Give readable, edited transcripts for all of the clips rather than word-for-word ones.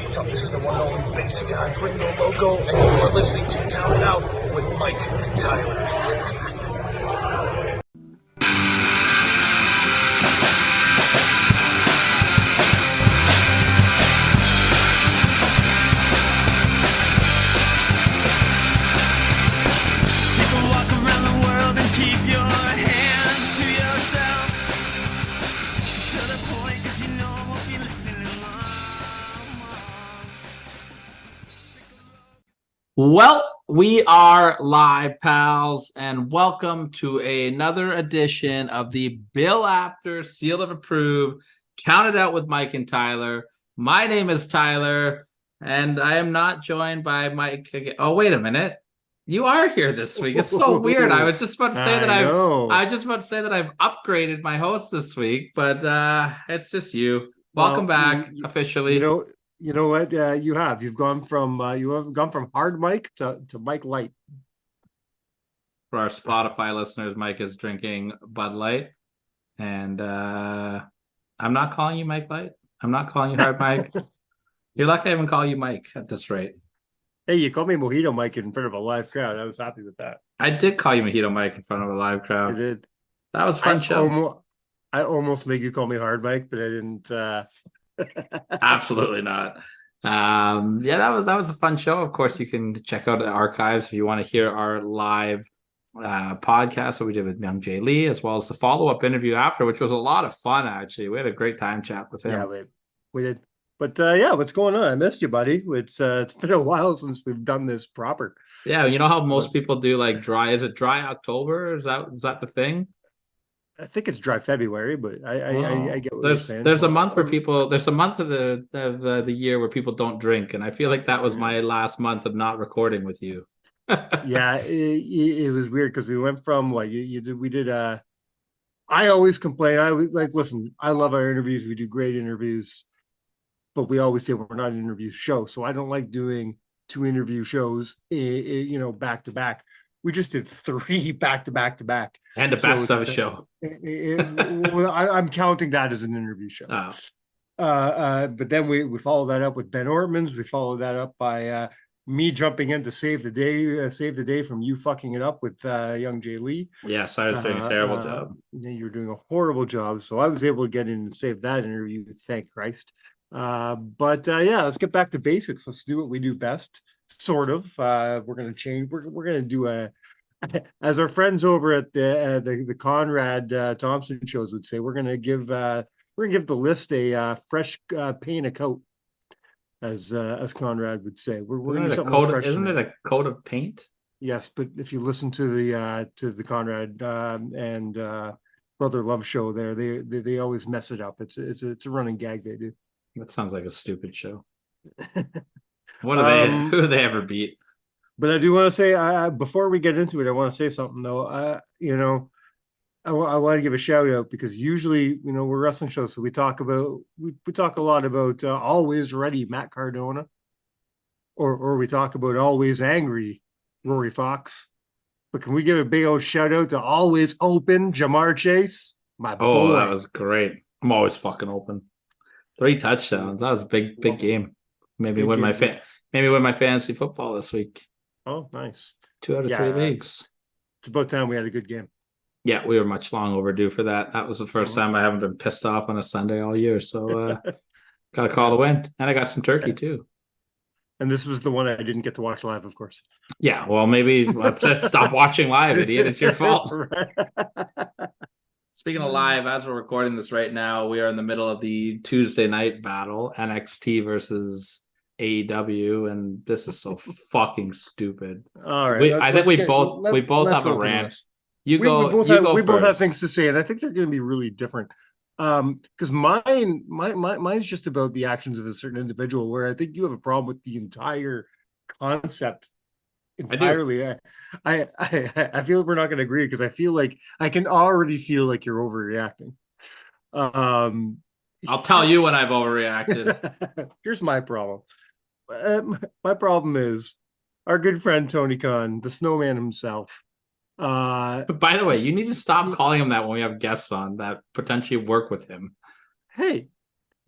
What's up? This is the one and only bass guy, Gringo Loco, and you are listening to Count It Out with Mike and Tyler. Well, we are live, pals, and welcome to another edition of the Bill Apter Seal of Approve, Count It Out with Mike and Tyler. My name is Tyler, and I am not joined by Mike again. Oh, wait a minute. You are here this week. It's so weird. I was just about to say that I was just about to say that I've upgraded my host this week, but it's just you. Welcome back officially. You know what? You've gone from hard Mike to Mike Light. For our Spotify listeners, Mike is drinking Bud Light, and I'm not calling you Mike Light. I'm not calling you hard Mike. You're lucky I even call you Mike at this rate. Hey, you called me Mojito Mike in front of a live crowd. I was happy with that. I did call you Mojito Mike in front of a live crowd. I did. That was a fun show. I almost made you call me hard Mike, but I didn't. Absolutely not. That was a fun show. Of course, you can check out the archives if you want to hear our live podcast that we did with Young Jay Lee, as well as the follow-up interview after, which was a lot of fun. Actually, we had a great time chat with him. Yeah, we did. But what's going on? I missed you, buddy. It's been a while since we've done this proper. Yeah, you know how most people do like dry. Is it dry October? Is that the thing? I think it's dry February, but I get what you're saying. There's a month where people. There's a month of the year where people don't drink, and I feel like that was my last month of not recording with you. Yeah, it was weird because we went from what you did. We did. I always complain. I was like, listen, I love our interviews. We do great interviews, but we always say we're not an interview show. So I don't like doing 2 interview shows, back to back. We just did 3 back to back to back, and the best of a show. I'm counting that as an interview show. But then we follow that up with Ben Ortmans. We follow that up by me jumping in to save the day from you fucking it up with Young Jay Lee. Yes, I was doing a terrible job. You were doing a horrible job, so I was able to get in and save that interview. Thank Christ. Let's get back to basics. Let's do what we do best. Sort of. We're gonna change. We're gonna do as our friends over at the Conrad Thompson shows would say. We're gonna give the list a fresh paint a coat, as Conrad would say. We're gonna do something fresh. Isn't it a coat of paint? Yes, but if you listen to the Conrad and Brother Love show, there they always mess it up. It's a running gag they do. That sounds like a stupid show. What are they? Who do they ever beat? But I do want to say, before we get into it, I want to say something though. I want to give a shout out because usually, we're wrestling shows, so we talk a lot about Always Ready Matt Cardona, or we talk about Always Angry Rory Fox. But can we give a big old shout out to Always Open Jamar Chase? My boy. That was great. I'm always fucking open. 3 touchdowns. That was a big game. Maybe win my fantasy football this week. Oh, nice. 2 out of 3 leagues. It's about time we had a good game. Yeah, we were much long overdue for that. That was the first time I haven't been pissed off on a Sunday all year. So got a call to win. And I got some turkey too. And this was the one I didn't get to watch live, of course. Yeah, well, maybe let's stop watching live, idiot. It's your fault. Speaking of live, as we're recording this right now, we are in the middle of the Tuesday night battle, NXT versus AEW, and this is so fucking stupid. All right, I think we both have a rant. We both have things to say, and I think they're going to be really different. Because mine's just about the actions of a certain individual, where I think you have a problem with the entire concept entirely. I feel we're not going to agree because I feel like I can already feel like you're overreacting. I'll tell you when I've overreacted. Here's my problem. My problem is our good friend Tony Khan, the snowman himself. By the way, you need to stop calling him that when we have guests on that potentially work with him. Hey,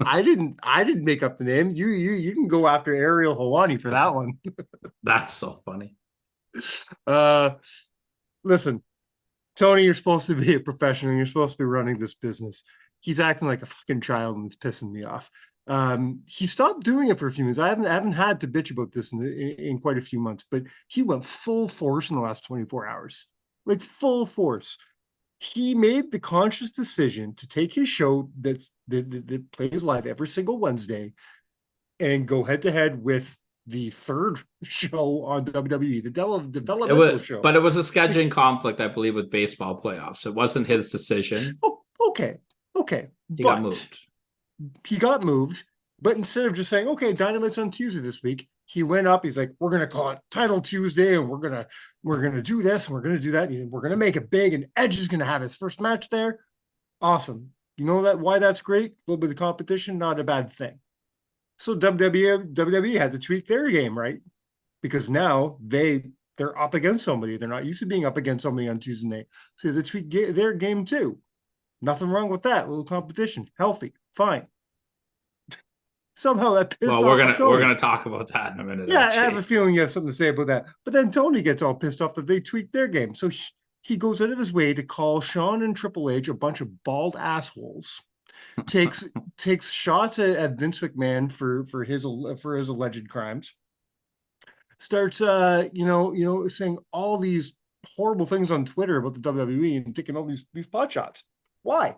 I didn't make up the name. You can go after Ariel Hawani for that one. That's so funny. Uh, listen, Tony, you're supposed to be a professional. You're supposed to be running this business. He's acting like a fucking child, and it's pissing me off. He stopped doing it for a few months. I haven't had to bitch about this in quite a few months, but he went full force in the last 24 hours, like full force. He made the conscious decision to take his show that plays live every single Wednesday and go head to head with the third show on WWE, the developmental show. But it was a scheduling conflict, I believe, with baseball playoffs. It wasn't his decision. Oh, okay. He got moved. He got moved, but instead of just saying, okay, Dynamite's on Tuesday this week, he went up. He's like, we're gonna call it Title Tuesday, and we're gonna do this, and we're gonna do that. We're gonna make it big, and Edge is gonna have his first match there. Awesome. You know why that's great? A little bit of competition, not a bad thing. So WWE had to tweak their game, right? Because now they're up against somebody. They're not used to being up against somebody on Tuesday night. So they tweak their game too. Nothing wrong with that. A little competition, healthy, fine. Somehow that pissed off Tony. We're gonna talk about that in a minute. Yeah, actually. I have a feeling you have something to say about that. But then Tony gets all pissed off that they tweaked their game. So he goes out of his way to call Shawn and Triple H a bunch of bald assholes. takes shots at Vince McMahon for his alleged crimes. Starts saying all these horrible things on Twitter about the WWE and taking all these pot shots. Why?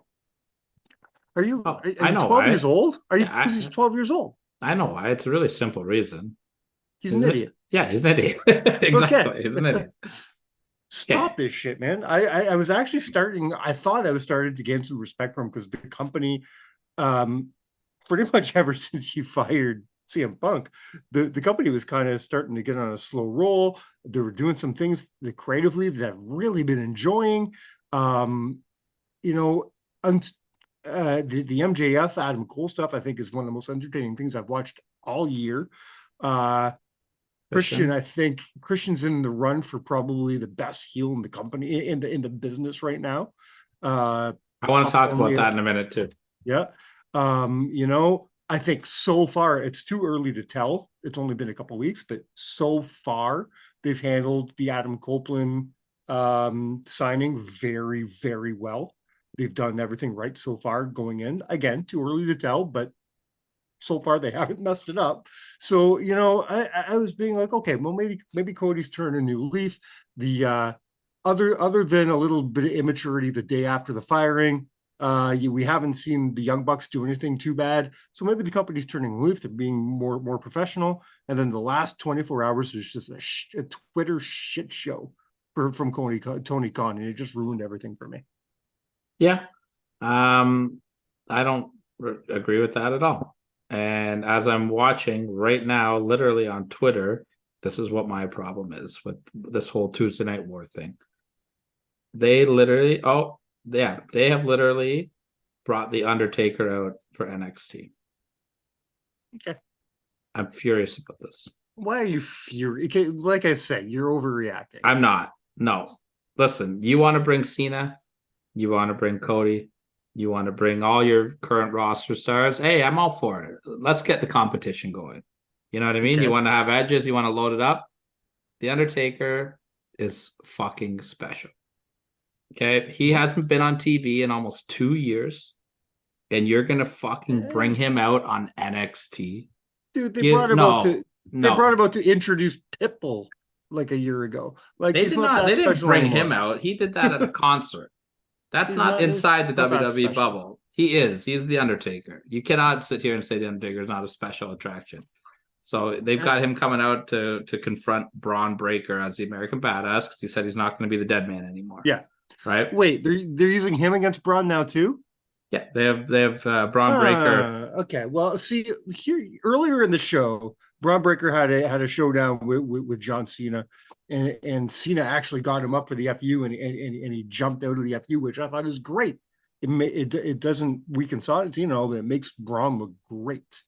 Are you 12 years old? Because he's 12 years old. I know why. It's a really simple reason. He's an idiot. Yeah, he's an idiot. Exactly. Okay. He's an idiot. Stop this shit, man. I was actually I thought I was starting to gain some respect from him because the company, pretty much ever since you fired CM Punk, the company was kind of starting to get on a slow roll. They were doing some things that creatively that I've really been enjoying. The MJF Adam Cole stuff, I think, is one of the most entertaining things I've watched all year. Christian, I think Christian's in the run for probably the best heel in the company in the business right now. I want to talk about that in a minute too. Yeah. I think so far it's too early to tell. It's only been a couple of weeks, but so far they've handled the Adam Copeland signing very, very well. They've done everything right so far going in. Again, too early to tell, but so far they haven't messed it up. So, I was being like, okay, well, maybe Cody's turned a new leaf. The other than a little bit of immaturity the day after the firing, we haven't seen the Young Bucks do anything too bad. So maybe the company's turning a leaf. They're being more professional. And then the last 24 hours was just a Twitter shit show from Tony Khan, and it just ruined everything for me. Yeah. I don't agree with that at all. And as I'm watching right now, literally on Twitter, this is what my problem is with this whole Tuesday Night War thing. They have literally brought The Undertaker out for NXT. Okay. I'm furious about this. Why are you furious? Okay, like I said, you're overreacting. I'm not. No. Listen, you want to bring Cena, you want to bring Cody, you want to bring all your current roster stars. Hey, I'm all for it. Let's get the competition going. You know what I mean? Okay. You want to have edges, you want to load it up. The Undertaker is fucking special. Okay? He hasn't been on TV in almost 2 years. And you're going to fucking bring him out on NXT. Dude, they brought him out to introduce Pitbull like a year ago. Like they didn't bring him out. He did that at a concert. That's not inside the WWE bubble. He is. He's the Undertaker. You cannot sit here and say the Undertaker is not a special attraction. So they've got him coming out to confront Braun Breaker as the American Badass because he said he's not going to be the dead man anymore. Yeah. Right. Wait, they're using him against Braun now too? Yeah, they have Braun Breaker. Okay. Well, see here earlier in the show, Braun Breaker had a showdown with John Cena, and Cena actually got him up for the FU, and he jumped out of the FU, which I thought was great. It doesn't weaken Cena, but it makes Braun look great,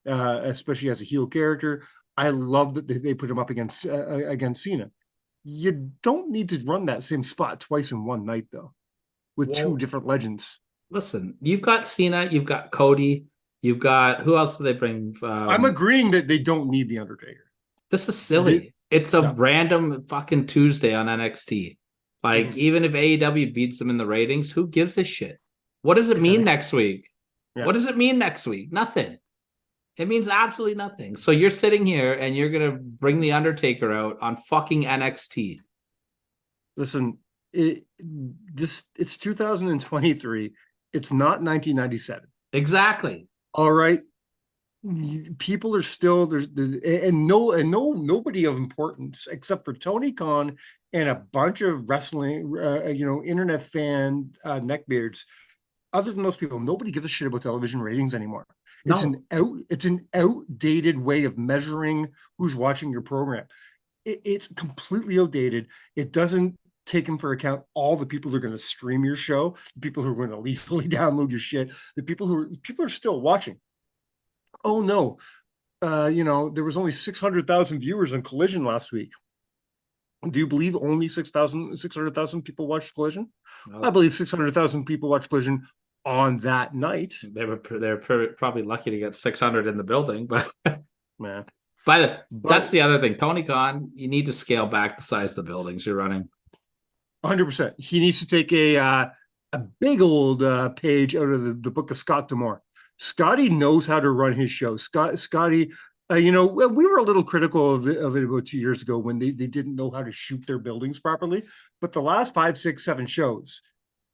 especially as a heel character. I love that they put him up against Cena. You don't need to run that same spot twice in one night, though, with two different legends. Listen, you've got Cena, you've got Cody, You've got who else do they bring? I'm agreeing that they don't need the Undertaker. This is silly. It's a No. random fucking Tuesday on NXT. Like, Mhm. even if AEW beats them in the ratings, who gives a shit? What does it It's mean NXT. next week? Yeah. What does it mean next week? Nothing. It means absolutely nothing. So you're sitting here and you're gonna bring the Undertaker out on fucking NXT. Listen, it's 2023. It's not 1997. Exactly. All right. People are still nobody of importance except for Tony Khan and a bunch of wrestling, internet fan neckbeards. Other than those people, nobody gives a shit about television ratings anymore. No. It's an outdated way of measuring who's watching your program. It's completely outdated. It doesn't take into account all the people who are going to stream your show, the people who are going to legally download your shit, the people are still watching. Oh no, there was only 600,000 viewers on Collision last week. Do you believe only 600,000 people watched Collision? No. I believe 600,000 people watched Collision on that night. They're probably lucky to get 600 in the building, but Man. That's the other thing. Tony Khan, you need to scale back the size of the buildings you're running. 100%. He needs to take a big old page out of the book of Scott D'Amore. Scotty knows how to run his show. Scotty, we were a little critical of it about 2 years ago when they didn't know how to shoot their buildings properly. But the last 5, 6, 7 shows,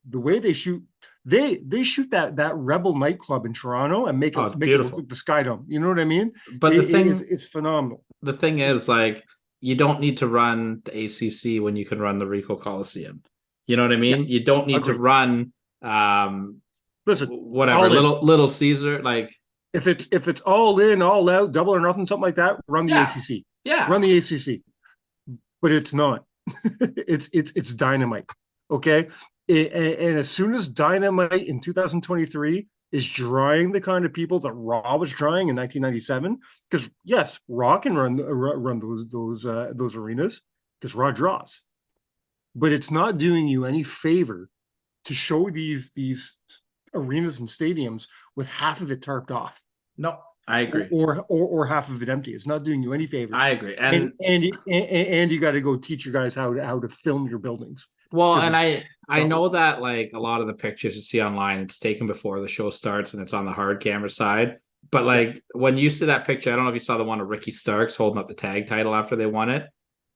the way they shoot, they shoot that Rebel nightclub in Toronto and make it look like the Sky Dome. You know what I mean? But it's phenomenal. The thing is, like, you don't need to run the ACC when you can run the Rico Coliseum. You know what I mean? Yeah, you don't need to run listen, whatever, little Caesar. Like, if it's all in, all out, double or nothing, something like that, run the ACC. Yeah, run the ACC. But it's not. it's Dynamite. Okay, and as soon as Dynamite in 2023 is drawing the kind of people that Raw was drawing in 1997, because yes, Raw can run those arenas because Raw draws, but it's not doing you any favor to show these arenas and stadiums with half of it tarped off. No, I agree. Or half of it empty. It's not doing you any favors. I agree. And you got to go teach your guys how to film your buildings. Well, and I know that, like, a lot of the pictures you see online, it's taken before the show starts and it's on the hard camera side. But like, when you see that picture, I don't know if you saw the one of Ricky Starks holding up the tag title after they won it.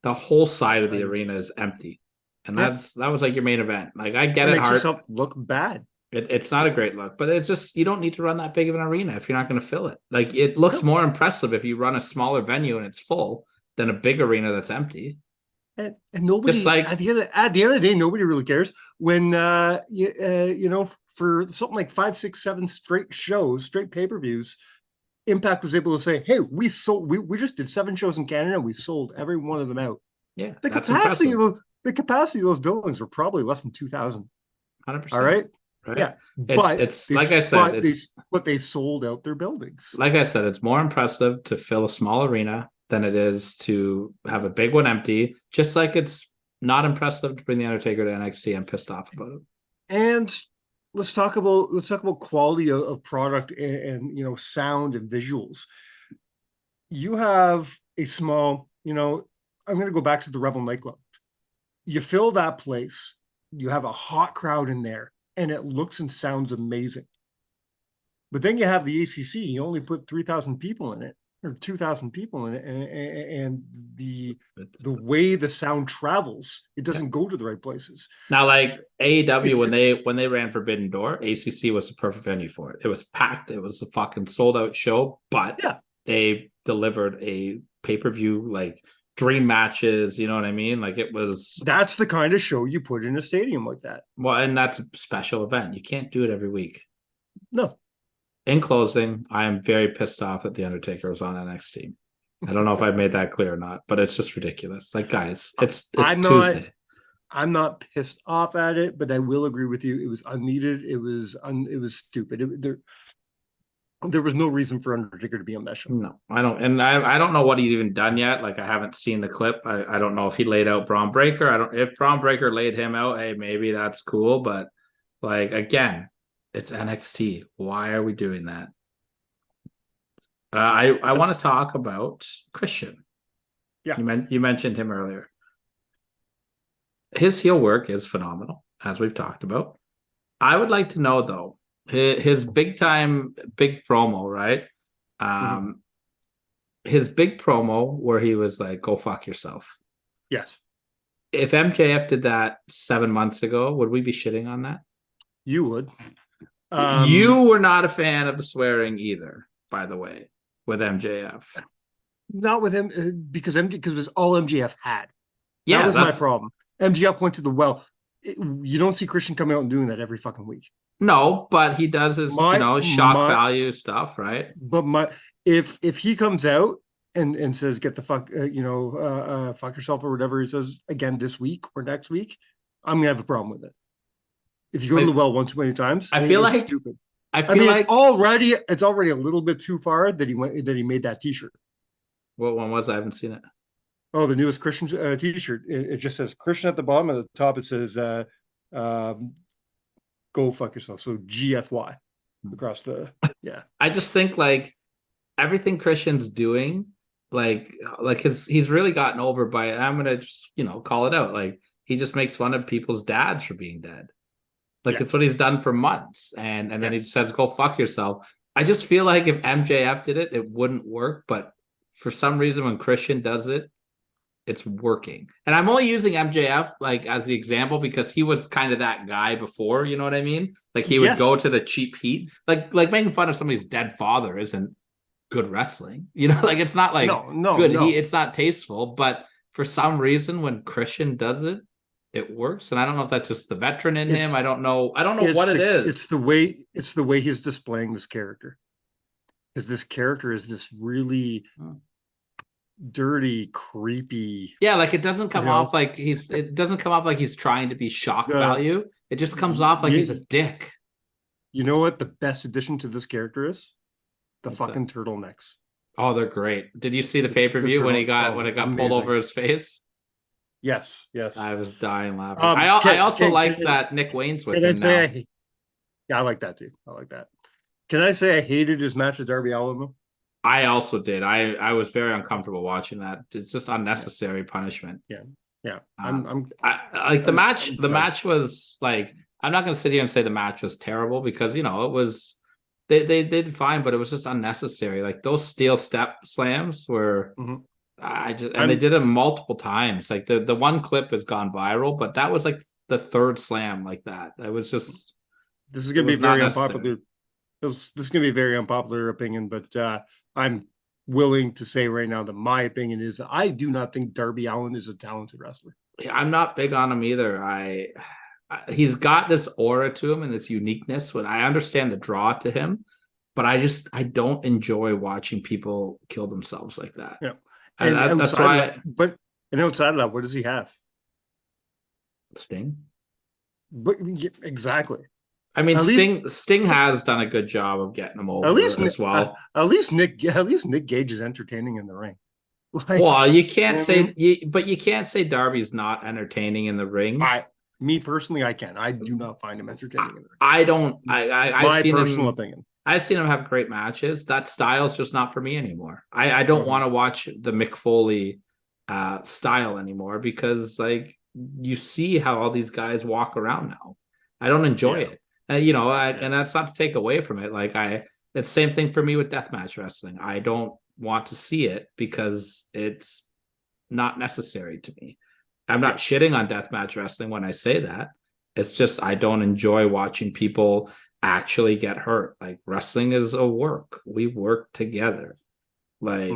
The whole side of the arena is empty. And that was like your main event. Like, I get it. Makes yourself look bad. It's not a great look, but it's just, you don't need to run that big of an arena if you're not going to fill it. Like, it looks more impressive if you run a smaller venue and it's full than a big arena that's empty. And nobody, just like, at the end of the day, nobody really cares when for something like 5, 6, 7 straight pay-per-views, Impact was able to say, "Hey, we just did 7 shows in Canada, and we sold every one of them out." Yeah, the capacity of those buildings were probably less than 2,000. 100%. All right. Yeah, it's like I said, they sold out their buildings. Like I said, it's more impressive to fill a small arena than it is to have a big one empty. Just like it's not impressive to bring the Undertaker to NXT. I'm pissed off about it. And let's talk about quality of product and sound and visuals. You have a small, I'm going to go back to the Rebel nightclub. You fill that place. You have a hot crowd in there. And it looks and sounds amazing. But then you have the ACC. You only put 3,000 people in it, or 2,000 people in it, and the way the sound travels, it doesn't go to the right places. Now, like AEW, when they ran Forbidden Door, ACC was a perfect venue for it. It was packed. It was a fucking sold out show, but they delivered a pay-per-view, like, dream matches, you know what I mean? Like, that's the kind of show you put in a stadium like that. Well, and that's a special event. You can't do it every week. No. In closing, I am very pissed off that the Undertaker was on NXT. I don't know if I've made that clear or not, but it's just ridiculous. Like, guys, it's Tuesday. I'm not pissed off at it, but I will agree with you. It was unneeded. It was stupid. There was no reason for Undertaker to be on that show. No, I don't. And I don't know what he's even done yet. Like, I haven't seen the clip. I don't know if he laid out Braun Breaker. If Braun Breaker laid him out, hey, maybe that's cool. But, like, again, it's NXT. Why are we doing that? I want to That's- talk about Christian. Yeah. You mentioned him earlier. His heel work is phenomenal, as we've talked about. I would like to know though, his big promo, right? Mhm. His big promo where he was like, "Go fuck yourself." Yes, If MJF did that 7 months ago, would we be shitting on that? you would. You were not a fan of the swearing either, by the way, with MJF. Not with him because because it was all MJF had. Yeah, That was my that's problem. MJF went to the well. You don't see Christian coming out and doing that every fucking week. no, but he does his shock value stuff, right? But if he comes out and says get the fuck fuck yourself or whatever he says again this week or next week, I'm gonna have a problem with it. If you go to the well one too many times, I feel it's like stupid. I feel like it's already a little bit too far that he made that t-shirt. what one was I haven't seen it. Oh, the newest Christian t-shirt. It just says Christian at the bottom. At the top, it says "Go fuck yourself." So GFY across the. Yeah, I just think like everything Christian's doing, like he's really gotten over by. I'm gonna just call it out. Like he just makes fun of people's dads for being dead. Like it's what he's done for months, and then he just says, "Go fuck yourself." I just feel like if MJF did it, it wouldn't work. But for some reason, when Christian does it, it's working. And I'm only using MJF like as the example because he was kind of that guy before, you know what I mean? Like he would go to the cheap heat. Like making fun of somebody's dead father isn't good wrestling. Like it's not like good. No. It's not tasteful, but for some reason when Christian does it, it works. And I don't know if that's just the veteran in him. I don't know what it is. It's the way he's displaying this character. Because this character is this really dirty, creepy. Yeah, like it doesn't come off like he's trying to be shock value. It just comes off like he's a dick. You know what the best addition to this character is? What's fucking that? Turtlenecks. Oh, they're great. Did you see the pay-per-view when it got pulled over his face? Yes. I was dying laughing. I also like that Nick Wayne's with him now. I like that too. I like that. Can I say I hated his match with Darby Allin? I also did. I was very uncomfortable watching that. It's just unnecessary punishment. Yeah. The match. The match was like. I'm not going to sit here and say the match was terrible because it was. They did fine, but it was just unnecessary. Like those steel step slams were. Mm-hmm. They did them multiple times. Like the one clip has gone viral, but that was like the third slam like that. It was just. This is going to be very unpopular. This is going to be a very unpopular opinion, but I'm willing to say right now that my opinion is that I do not think Darby Allin is a talented wrestler. Yeah, I'm not big on him either. He's got this aura to him and this uniqueness. When I understand the draw to him, but I don't enjoy watching people kill themselves like that. Yeah, that's why. But outside of that, what does he have? Sting. But exactly. I mean, Sting has done a good job of getting him over as well. At least Nick Gage is entertaining in the ring. Well, you can't say, but you can't say Darby's not entertaining in the ring. Me personally, I can. I do not find him entertaining in the ring. I don't. My personal opinion. I've seen him have great matches. That style's just not for me anymore. I don't want to watch the Mick Foley style anymore because like you see how all these guys walk around now. I don't enjoy it. And that's not to take away from it. Like it's the same thing for me with deathmatch wrestling. I don't want to see it because it's not necessary to me. I'm not shitting on deathmatch wrestling when I say that. It's just I don't enjoy watching people actually get hurt. Like wrestling is a work. We work together. Like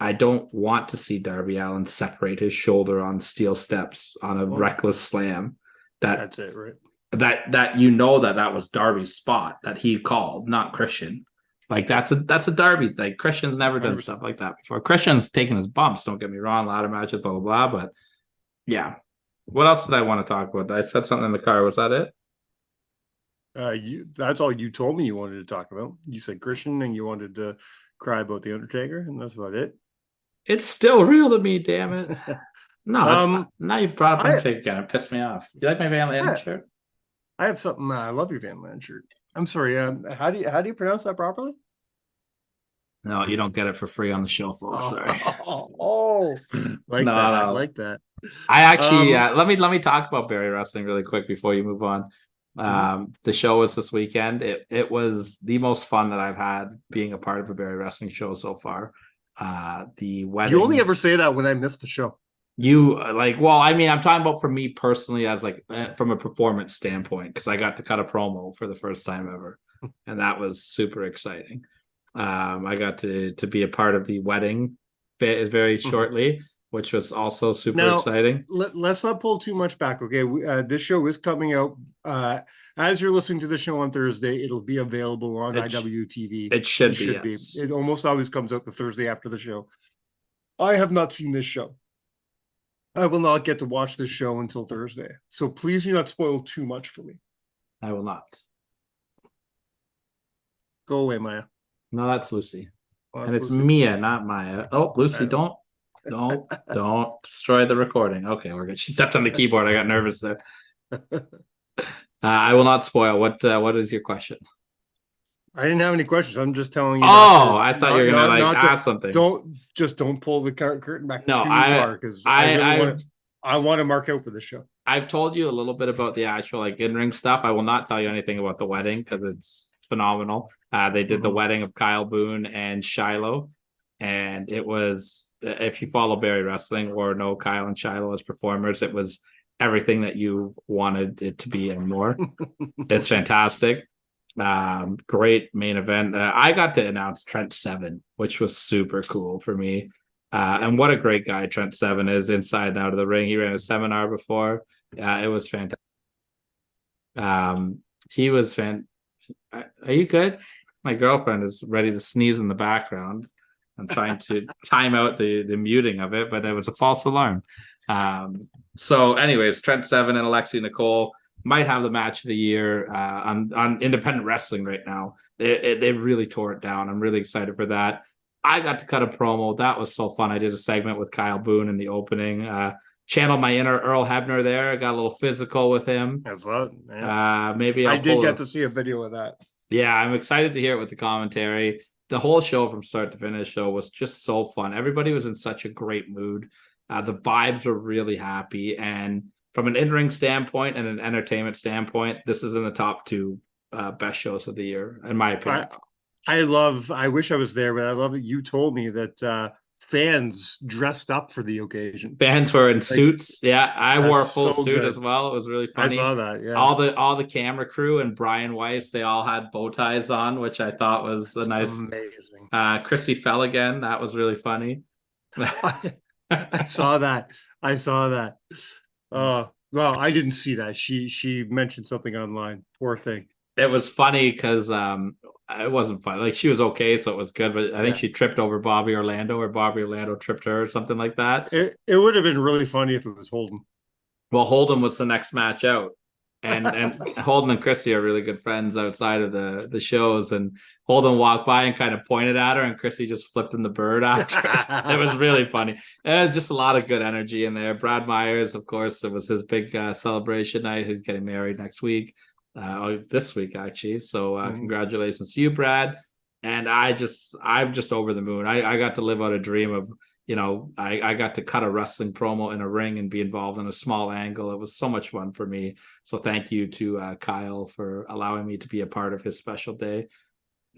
I don't want to see Darby Allin separate his shoulder on steel steps on a reckless slam. That's it, right? That that was Darby's spot that he called, not Christian. Like that's a Darby thing. Christian's never done 100%. Stuff like that before. Christian's taken his bumps, don't get me wrong, ladder matches, blah blah blah. But yeah. What else did I want to talk about? I said something in the car. Was that it? That's all you told me you wanted to talk about. You said Christian and you wanted to cry about the Undertaker, and that's about it. It's still real to me, damn it. No, now you brought up Undertaker again. It pissed me off. You like my Van Landen shirt? I have something. I love your Van Landen shirt. I'm sorry. How do you pronounce that properly? No, you don't get it for free on the show, folks. Sorry. Like No, that. I no. like that. I actually Um, let me talk about Barry Wrestling really quick before you move on. The show was this weekend. It was the most fun that I've had being a part of a Barry Wrestling show so far. The wedding. You only ever say that when I miss the show. You like, well, I mean, I'm talking about for me personally as like from a performance standpoint, because I got to cut a promo for the first time ever, and that was super exciting. I got to be a part of the wedding very shortly, which was also super exciting. Let's not pull too much back. Okay, this show is coming out as you're listening to the show on Thursday. It'll be available on IWTV. It should be. It almost always comes out the Thursday after the show. I have not seen this show. I will not get to watch this show until Thursday. So please do not spoil too much for me. I will not. Go away, Maya. No, that's Lucy. Oh, and it's Lucy. Mia, not Maya. Oh, Lucy, don't destroy the recording. Okay, we're good. She stepped on the keyboard. I got nervous there. I will not spoil. What is your question? I didn't have any questions. I'm just telling you. Oh, I thought you were gonna ask something. Don't pull the curtain back too far because I want to mark out for this show. I've told you a little bit about the actual like in-ring stuff. I will not tell you anything about the wedding because it's phenomenal. They did the wedding of Kyle Boone and Shiloh, and it was, if you follow Barry Wrestling or know Kyle and Shiloh as performers, it was everything that you wanted it to be and more. It's fantastic. Great main event. I got to announce Trent Seven, which was super cool for me. And what a great guy Trent Seven is inside and out of the ring. He ran a seminar before. It was fantastic. He was Are you good? My girlfriend is ready to sneeze in the background. I'm trying to time out the muting of it, but it was a false alarm. So anyways, Trent Seven and Alexi Nicole might have the match of the year on independent wrestling right now. They really tore it down. I'm really excited for that. I got to cut a promo. That was so fun. I did a segment with Kyle Boone in the opening. Channeled my inner Earl Hebner there. I got a little physical with him. That's that. Maybe I did get to see a video of that. Yeah, I'm excited to hear it with the commentary. The whole show from start to finish show was just so fun. Everybody was in such a great mood. The vibes were really happy. And from an in-ring standpoint and an entertainment standpoint, this is in the top two best shows of the year, in my opinion. I wish I was there, but I love that you told me that fans dressed up for the occasion. Fans were in suits. Yeah, I wore a full suit as well. It was really funny. I saw that. Yeah, all the camera crew and Brian Weiss, they all had bow ties on, which I thought was amazing. Chrissy fell again. That was really funny. I saw that. Well, I didn't see that. She mentioned something online. Poor thing. It was funny because it wasn't fun. Like, she was okay, so it was good. But I think she tripped over Bobby Orlando, or Bobby Orlando tripped her, or something like that. It would have been really funny if it was Holden. Well, Holden was the next match out, and Holden and Chrissy are really good friends outside of the shows. And Holden walked by and kind of pointed at her, and Chrissy just flipped him the bird after. It was really funny. It was just a lot of good energy in there. Brad Myers, of course, it was his big celebration night. He's getting married next week. This week actually. So congratulations to you, Brad. And I'm just over the moon. I got to live out a dream of, I got to cut a wrestling promo in a ring and be involved in a small angle. It was so much fun for me. So thank you to Kyle for allowing me to be a part of his special day.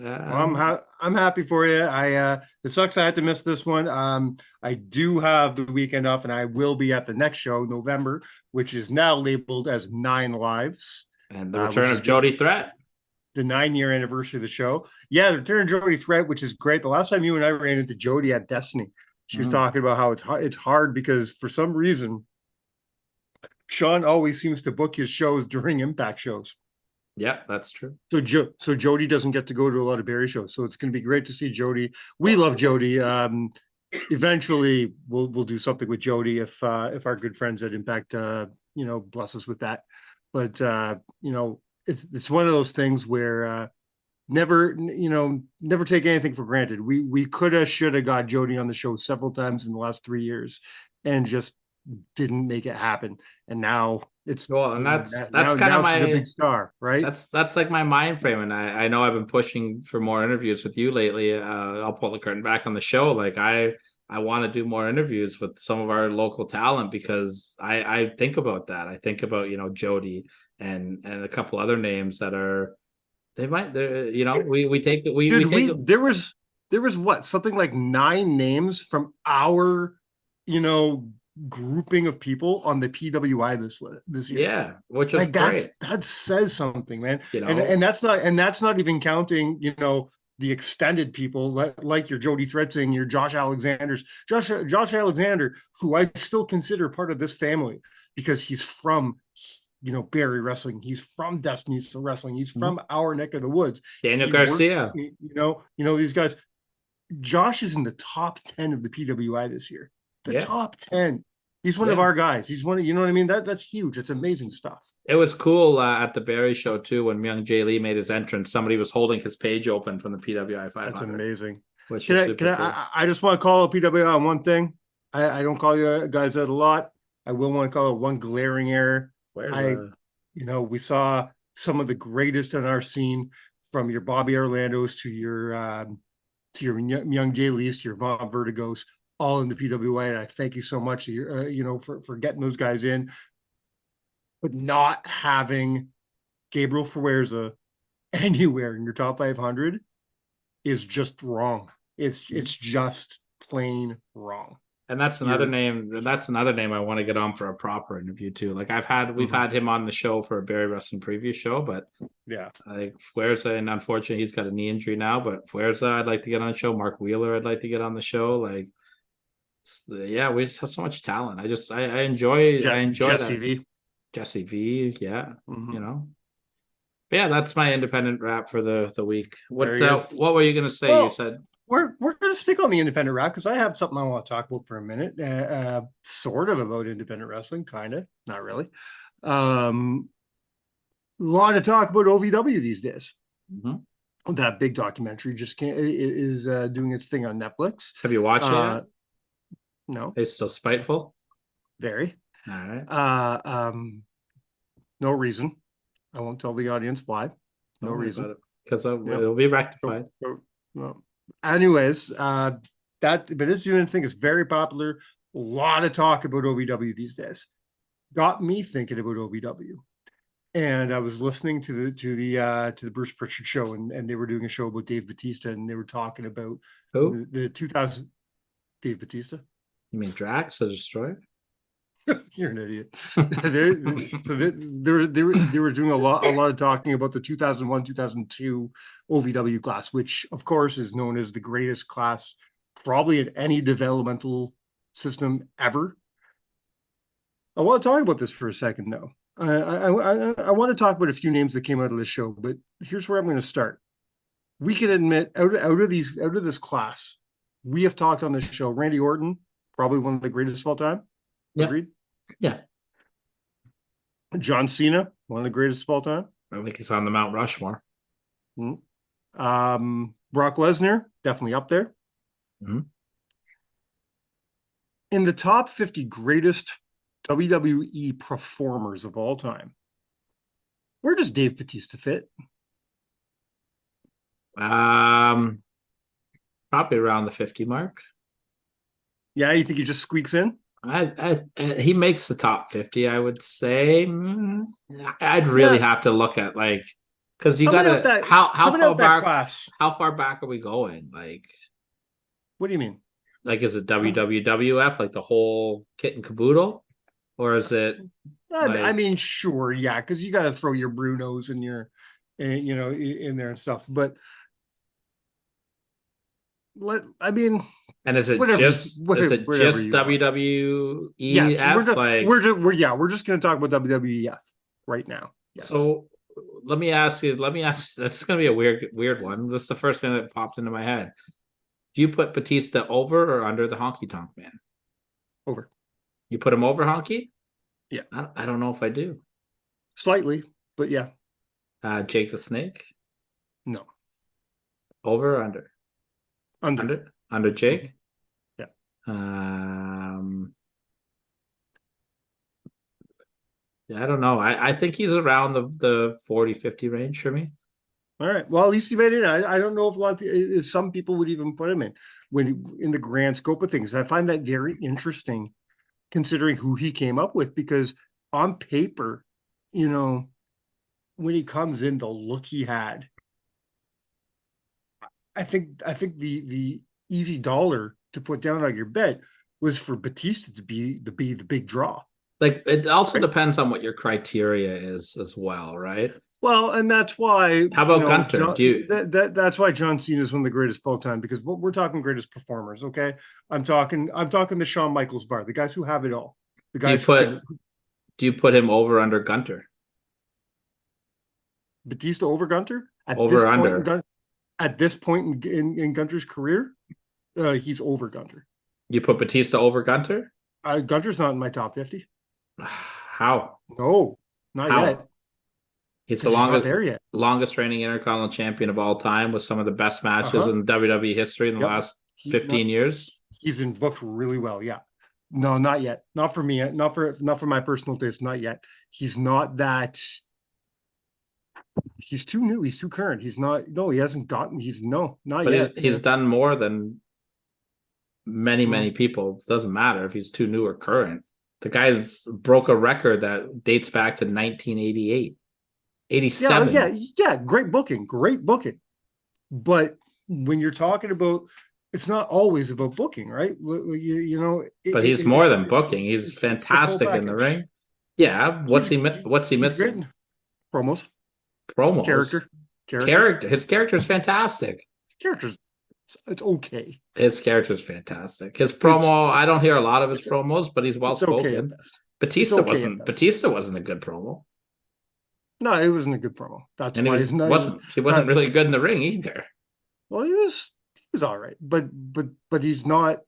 Well, I'm happy for you. It sucks I had to miss this one. I do have the weekend off, and I will be at the next show, November, which is now labeled as 9 Lives. And the return of Jody Threat. The 9-year anniversary of the show. Yeah, the return of Jody Threat, which is great. The last time you and I ran into Jody at Destiny, she was talking about how it's hard because for some reason, Sean always seems to book his shows during Impact shows. Yeah, that's true. So Jody doesn't get to go to a lot of Barry shows. So it's going to be great to see Jody. We love Jody. Eventually, we'll do something with Jody if our good friends at Impact, bless us with that. But it's one of those things where never take anything for granted. We should have got Jody on the show several times in the last 3 years and just didn't make it happen. And now It's Well, and that's kind now of she's a my big star, right? that's like my mind frame, and I know I've been pushing for more interviews with you lately. I'll pull the curtain back on the show. Like I want to do more interviews with some of our local talent because I think about that. I think about Jody and a couple other names that are they're we take we Dude, take there was what, something like 9 names from our, you know, grouping of people on the PWI this year. yeah, which is Like great. that says something, man. You And know, that's not even counting, you know, the extended people like your Jody Threadsing, your Josh Alexander's, Josh Alexander, who I still consider part of this family because he's from, you know, Barrie Wrestling. He's from Destiny's Wrestling. He's from our neck of the woods. Daniel He works, Garcia. these guys. Josh is in the top 10 of the PWI this year. The Yeah, top 10. He's one of yeah. our guys. He's one of, you know what I mean? That's huge. It's amazing stuff. It was cool at the Barry show too when Young Jay Lee made his entrance. Somebody was holding his page open from the PWI 500. That's amazing. Which is super cool. I just want to call out PWI on one thing. I don't call you guys out a lot. I will want to call out one glaring error. We saw some of the greatest in our scene, from your Bobby Orlandos to your Young Jay Lee's to your Von Vertigos, all in the PWI. And I thank you so much, for getting those guys in, but not having Gabriel Fuerza anywhere in your top 500 is just wrong. It's just plain wrong. And that's another name. That's another name I want to get on for a proper interview too. Like we've had him on the show for a Barry Wrestling preview show, but yeah, like Fuerza, and unfortunately he's got a knee injury now. But Fuerza, I'd like to get on the show. Mark Wheeler, I'd like to get on the show. Like, we just have so much talent. I enjoy Jesse that. V. Jesse V, yeah, Mhm. But yeah, that's my independent rap for the week. What Very good. what were you gonna say? Well, You said we're going to stick on the independent route because I have something I want to talk about for a minute. Sort of about independent wrestling, kind of, not really. A lot of talk about OVW these days. That big documentary is doing its thing on Netflix. Have you watched it? No. It's still spiteful. Very. All right. No reason. I won't tell the audience why. No reason. Because it'll be rectified. Well, anyways, but this unit thing is very popular. A lot of talk about OVW these days. Got me thinking about OVW. And I was listening to the Bruce Pritchard show, and they were doing a show about Dave Bautista, and they were talking about the 2000 Dave Bautista. You mean Drax the Destroyer? You're an idiot. They were doing a lot of talking about the 2001-2002 OVW class, which of course is known as the greatest class probably in any developmental system ever. I want to talk about this for a second, though. I want to talk about a few names that came out of the show, but here's where I'm going to start. We can admit out of this class, we have talked on this show. Randy Orton, probably one of the greatest of all time. Yep. Agreed? Yeah. John Cena, one of the greatest of all time. I think he's on the Mount Rushmore. Brock Lesnar, definitely up there. Mm-hmm. In the top 50 greatest WWE performers of all time, where does Dave Bautista fit? Probably around the 50 mark. Yeah, you think he just squeaks in? He makes the top 50, I would say. I'd really have to look at, like, because you gotta how far back are we going? Like, what do you mean? Like, is it WWF, like the whole kit and caboodle, or is it? I mean, sure, yeah, because you got to throw your Brunos and your, in there and stuff. But and is it just WWEF? Yes, we're just going to talk about WWEF right now. Yes. So let me ask you. This is going to be a weird one. This is the first thing that popped into my head. Do you put Batista over or under the Honky Tonk Man? Over. You put him over Honky? Yeah. I don't know if I do. Slightly, but yeah. Jake the Snake? No. Over or under? Under Jake? Yeah. Yeah, I don't know. I think he's around the 40-50 range for me. All right. Well, at least he made it. I don't know if a lot of people, if some people would even put him in the grand scope of things. I find that very interesting, considering who he came up with, because on paper, you know, when he comes in, the look he had, I think the easy dollar to put down on your bet was for Batista to be the big draw. Like it also Right. depends on what your criteria is as well, right? Well, and that's why, How about Gunter? John, that's why John Cena is one of the greatest full time, because we're talking greatest performers. Okay, I'm talking the Shawn Michaels bar, the guys who have it all, the do you guys who put can. do you put him over under Gunter? Batista over Gunter at Over this or point under? at this point in Gunter's career, he's over Gunter. You put Batista over Gunter? Gunter's not in my top 50. How? No, not How? yet. He's the He's not longest there yet. longest reigning Intercontinental Champion of all time, with some of the best matches Uh-huh. in WWE history in the Yep. last He's 15 not- years. He's been booked really well. Yeah. No, not yet. Not for me. Not for my personal taste. Not yet. He's not that. He's too new. He's too current. He's not. No, he hasn't gotten. He's no, not But yet. he's done more than many Mm. people. It doesn't matter if he's too new or current. The guy's broke a record that dates back to 1988, 87. Yeah. Great booking. Great booking. But when you're talking about, it's not always about booking, right? You know. But he's more than it's- booking. He's it's the whole fantastic in the package. ring. Yeah. What's he He's missing? great in promos, Promos. character. His character is fantastic. Characters. It's okay. His character is fantastic. His promo, I don't hear a lot of his promos, but he's well It's okay spoken. at best. Batista okay at wasn't. best. Batista wasn't a good promo, No, it wasn't a good promo. That's and why he he's not. wasn't really good in the ring either. Well, he was all right, but he's not.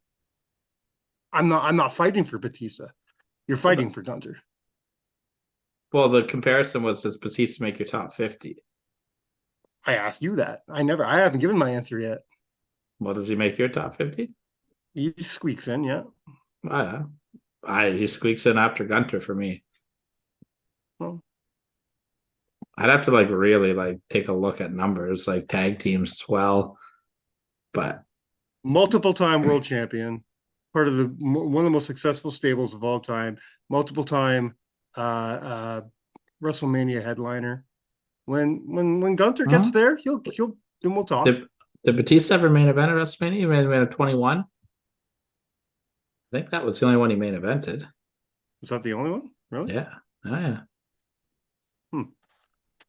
I'm not fighting for Batista. You're fighting for Gunter. Well, the comparison was, does Batista make your top 50? I asked you that. I haven't given my answer yet. Well, does he make your top 50? He squeaks in, yeah. He squeaks in after Gunter for me. Well, I'd have to really take a look at numbers, like tag teams as well. But multiple time world champion, part of one of the most successful stables of all time, multiple time WrestleMania headliner. When Gunter gets there, he'll then we'll talk. Did Batista ever main event at WrestleMania? He main evented 21. I think that was the only one he main evented. Was that the only one? Really? Yeah. Oh yeah.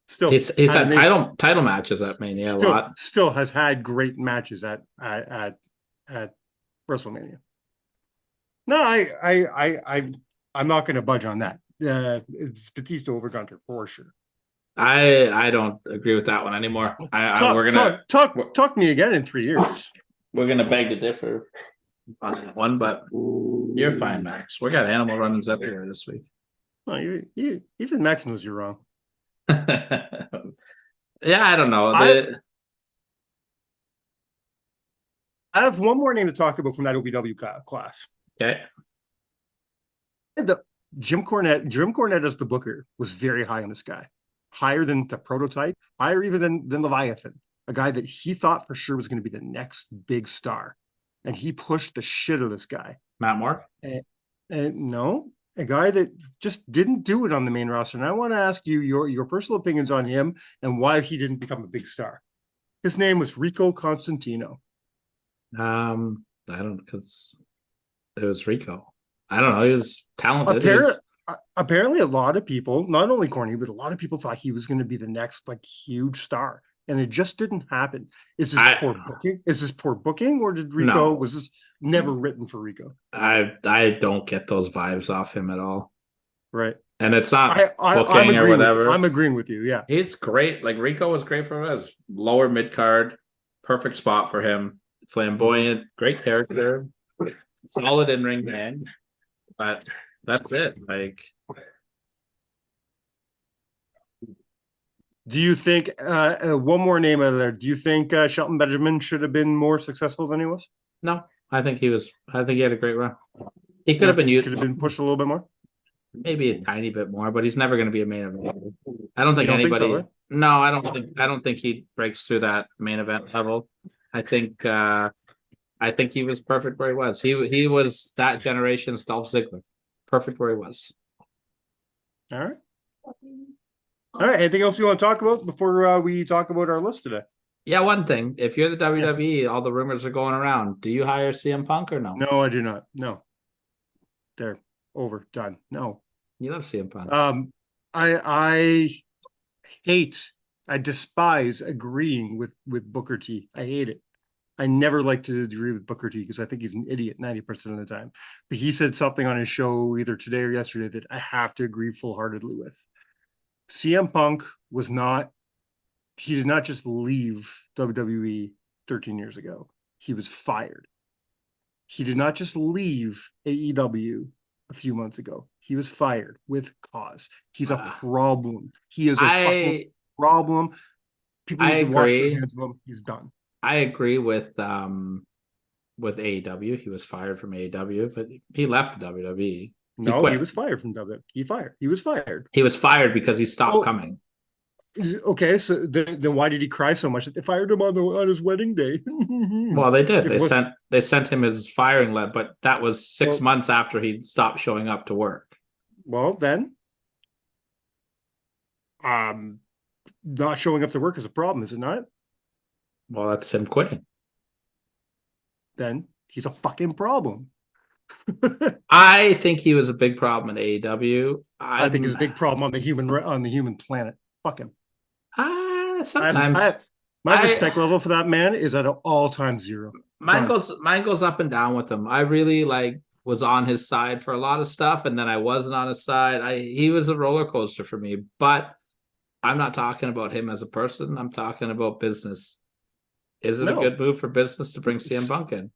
Still, He's had title matches at Mania a lot. Still has had great matches at WrestleMania. No, I'm not going to budge on that. It's Batista over Gunter for sure. I don't agree with that one anymore. We're gonna talk to me again in 3 years. We're gonna beg to differ on that one, but you're fine, Max. We got animal runnings everywhere this week. No, even Max knows you're wrong. Yeah, I don't know. I have one more name to talk about from that OVW class. Okay. Jim Cornette as the booker was very high on this guy. Higher than the prototype, higher even than Leviathan, a guy that he thought for sure was going to be the next big star. And he pushed the shit out of this guy. Matt Moore? And no, a guy that just didn't do it on the main roster. And I want to ask you your personal opinions on him and why he didn't become a big star. His name was Rico Constantino. I don't, because it was Rico. I don't know. He was talented. Apparently, a lot of people, not only Corny, but a lot of people thought he was going to be the next huge star, and it just didn't happen. Is this poor booking? Is this poor booking, or did Rico? No. Was this never written for Rico? I don't get those vibes off him at all. Right, and it's not booking or whatever. I'm agreeing with you. Yeah, it's great. Like Rico was great for us. Lower mid card, perfect spot for him. Flamboyant, great character, solid in ring man, but. That's it. Do you think one more name out of there? Do you think Shelton Benjamin should have been more successful than he was? No, I think he was. I think he had a great run. He could have been used. Could have been pushed a little bit more. maybe a tiny bit more, but he's never going to be a main event. I don't think don't think anybody. so, eh? No, I don't think he breaks through that main event level. I think he was perfect where he was. He was that generation's Dolph Ziggler, perfect where he was. All right. All right. Anything else you want to talk about before we talk about our list today? Yeah, one thing. If you're the WWE, all the rumors are going around. Do you hire CM Punk or no? No, I do not. No. They're over, done. No. You love CM Punk. I hate, I despise agreeing with Booker T. I hate it. I never like to agree with Booker T because I think he's an idiot 90% of the time. But he said something on his show either today or yesterday that I have to agree full-heartedly with. CM Punk he did not just leave WWE 13 years ago. He was fired. He did not just leave AEW a few months ago. He was fired with cause. He's a problem. He is a fucking problem. People need to wash their hands of him. He's done. I agree with AEW. He was fired from AEW, but he left the WWE. He was fired from WWE. He was fired. He was fired because he stopped coming. Okay, so then why did he cry so much that they fired him on his wedding day? Well, they did. They sent him his firing letter, but that was 6 months after he stopped showing up to work. Well, then, not showing up to work is a problem, is it not? Well, that's him quitting. Then he's a fucking problem. I think he was a big problem in AEW. I think he's a big problem on the human planet. Fuck him. Sometimes my respect level for that man is at an all-time zero. Mine goes up and down with him. I really was on his side for a lot of stuff, and then I wasn't on his side. He was a roller coaster for me, but I'm not talking about him as a person. I'm talking about business. Is it a good move for business to bring CM Punk in?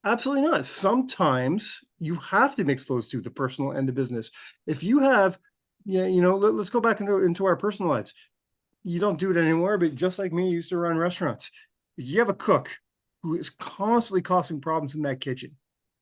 Absolutely not. Sometimes you have to mix those two, the personal and the business. If you have, let's go back into our personal lives. You don't do it anymore, but just like me, you used to run restaurants. If you have a cook who is constantly causing problems in that kitchen,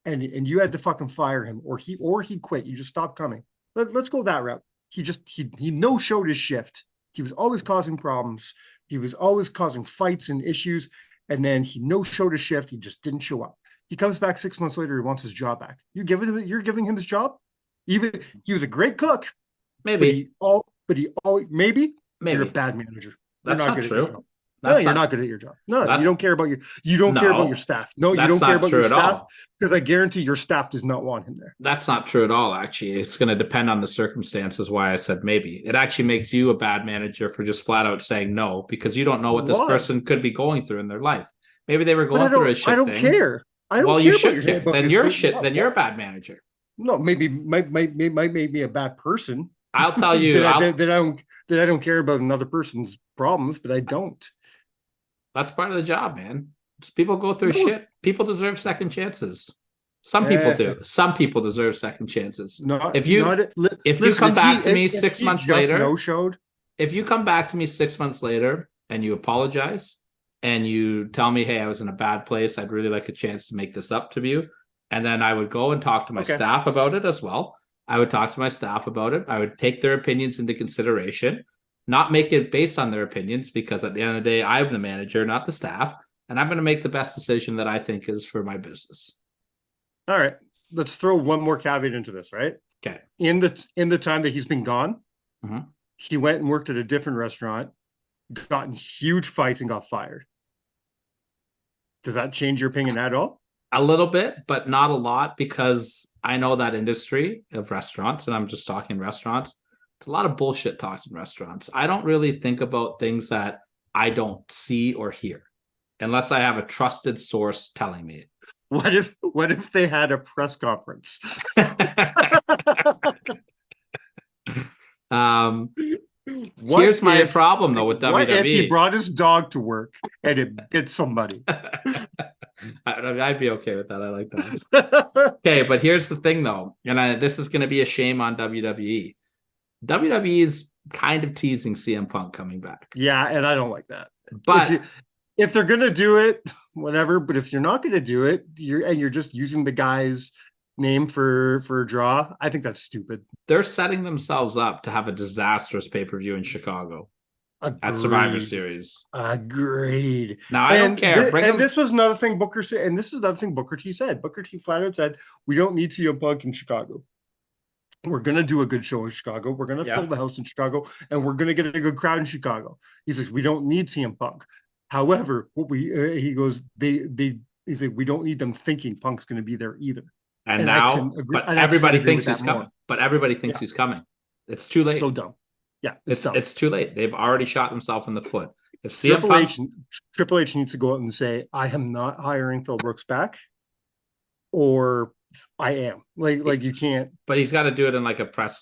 and you had to fucking fire him, or he quit, you just stopped coming. Let's go that route. He no-showed his shift. He was always causing problems. He was always causing fights and issues, and then he no-showed his shift. He just didn't show up. He comes back 6 months later. He wants his job back. You're giving him his job. Even he was a great cook. Maybe. Maybe. You're a bad manager. That's not true. You're not good at your job. No, you don't care about your staff. No, you don't care about your staff because I guarantee your staff does not want him there. That's not true at all, actually. It's going to depend on the circumstances why I said maybe. It actually makes you a bad manager for just flat out saying no, because you don't know what this person could be going through in their life. Maybe they were going through a shit thing. I don't care. You should care. Then you're shit. Then you're a bad manager. No, maybe might make me a bad person. I'll tell you that I don't care about another person's problems, but I don't. That's part of the job, man. Just people go through shit. People deserve second chances. Some people do. Some people deserve second chances. If you come back to me 6 months later, if you come back to me 6 months later and you apologize and you tell me, hey, I was in a bad place, I'd really like a chance to make this up to you. And then I would go and talk to my staff about it as well. I would talk to my staff about it. I would take their opinions into consideration, not make it based on their opinions, because at the end of the day, I'm the manager, not the staff. And I'm going to make the best decision that I think is for my business. All right. Let's throw one more caveat into this, right? Okay. In the time that he's been gone, he went and worked at a different restaurant, got in huge fights and got fired. Does that change your opinion at all? A little bit, but not a lot, because I know that industry of restaurants, and I'm just talking restaurants. There's a lot of bullshit talked in restaurants. I don't really think about things that I don't see or hear unless I have a trusted source telling me it. What if they had a press conference? Here's my problem though with WWE. What if he brought his dog to work and it bit somebody? I'd be okay with that. I like that. Okay, but here's the thing though, and this is going to be a shame on WWE. WWE is kind of teasing CM Punk coming back. Yeah, and I don't like that. But if they're going to do it, whatever. But if you're not going to do it, you're just using the guy's name for a draw. I think that's stupid. They're setting themselves up to have a disastrous pay-per-view in Chicago at Survivor Agreed. Series. Agreed. Now I don't care. Bring and them. this was another thing Booker said, and this is another thing Booker T said. Booker T flat out said, "We don't need CM Punk in Chicago. We're gonna do a good show in Chicago. We're gonna Yeah. fill the house in Chicago, and we're gonna get a good crowd in Chicago." He says, "We don't need CM Punk. However, what we he goes, he said we don't need them thinking Punk's gonna be there either." And I now, couldn't agree- but and I couldn't everybody agree thinks with he's that more. coming. But everybody thinks Yeah. he's coming. It's too late. So dumb. Yeah, dumb. It's too late. They've already shot themselves in the foot. If CM Triple H needs to go out and say, "I am not hiring Phil Brooks back," or "I am." Like you can't. but he's got to do it in like a press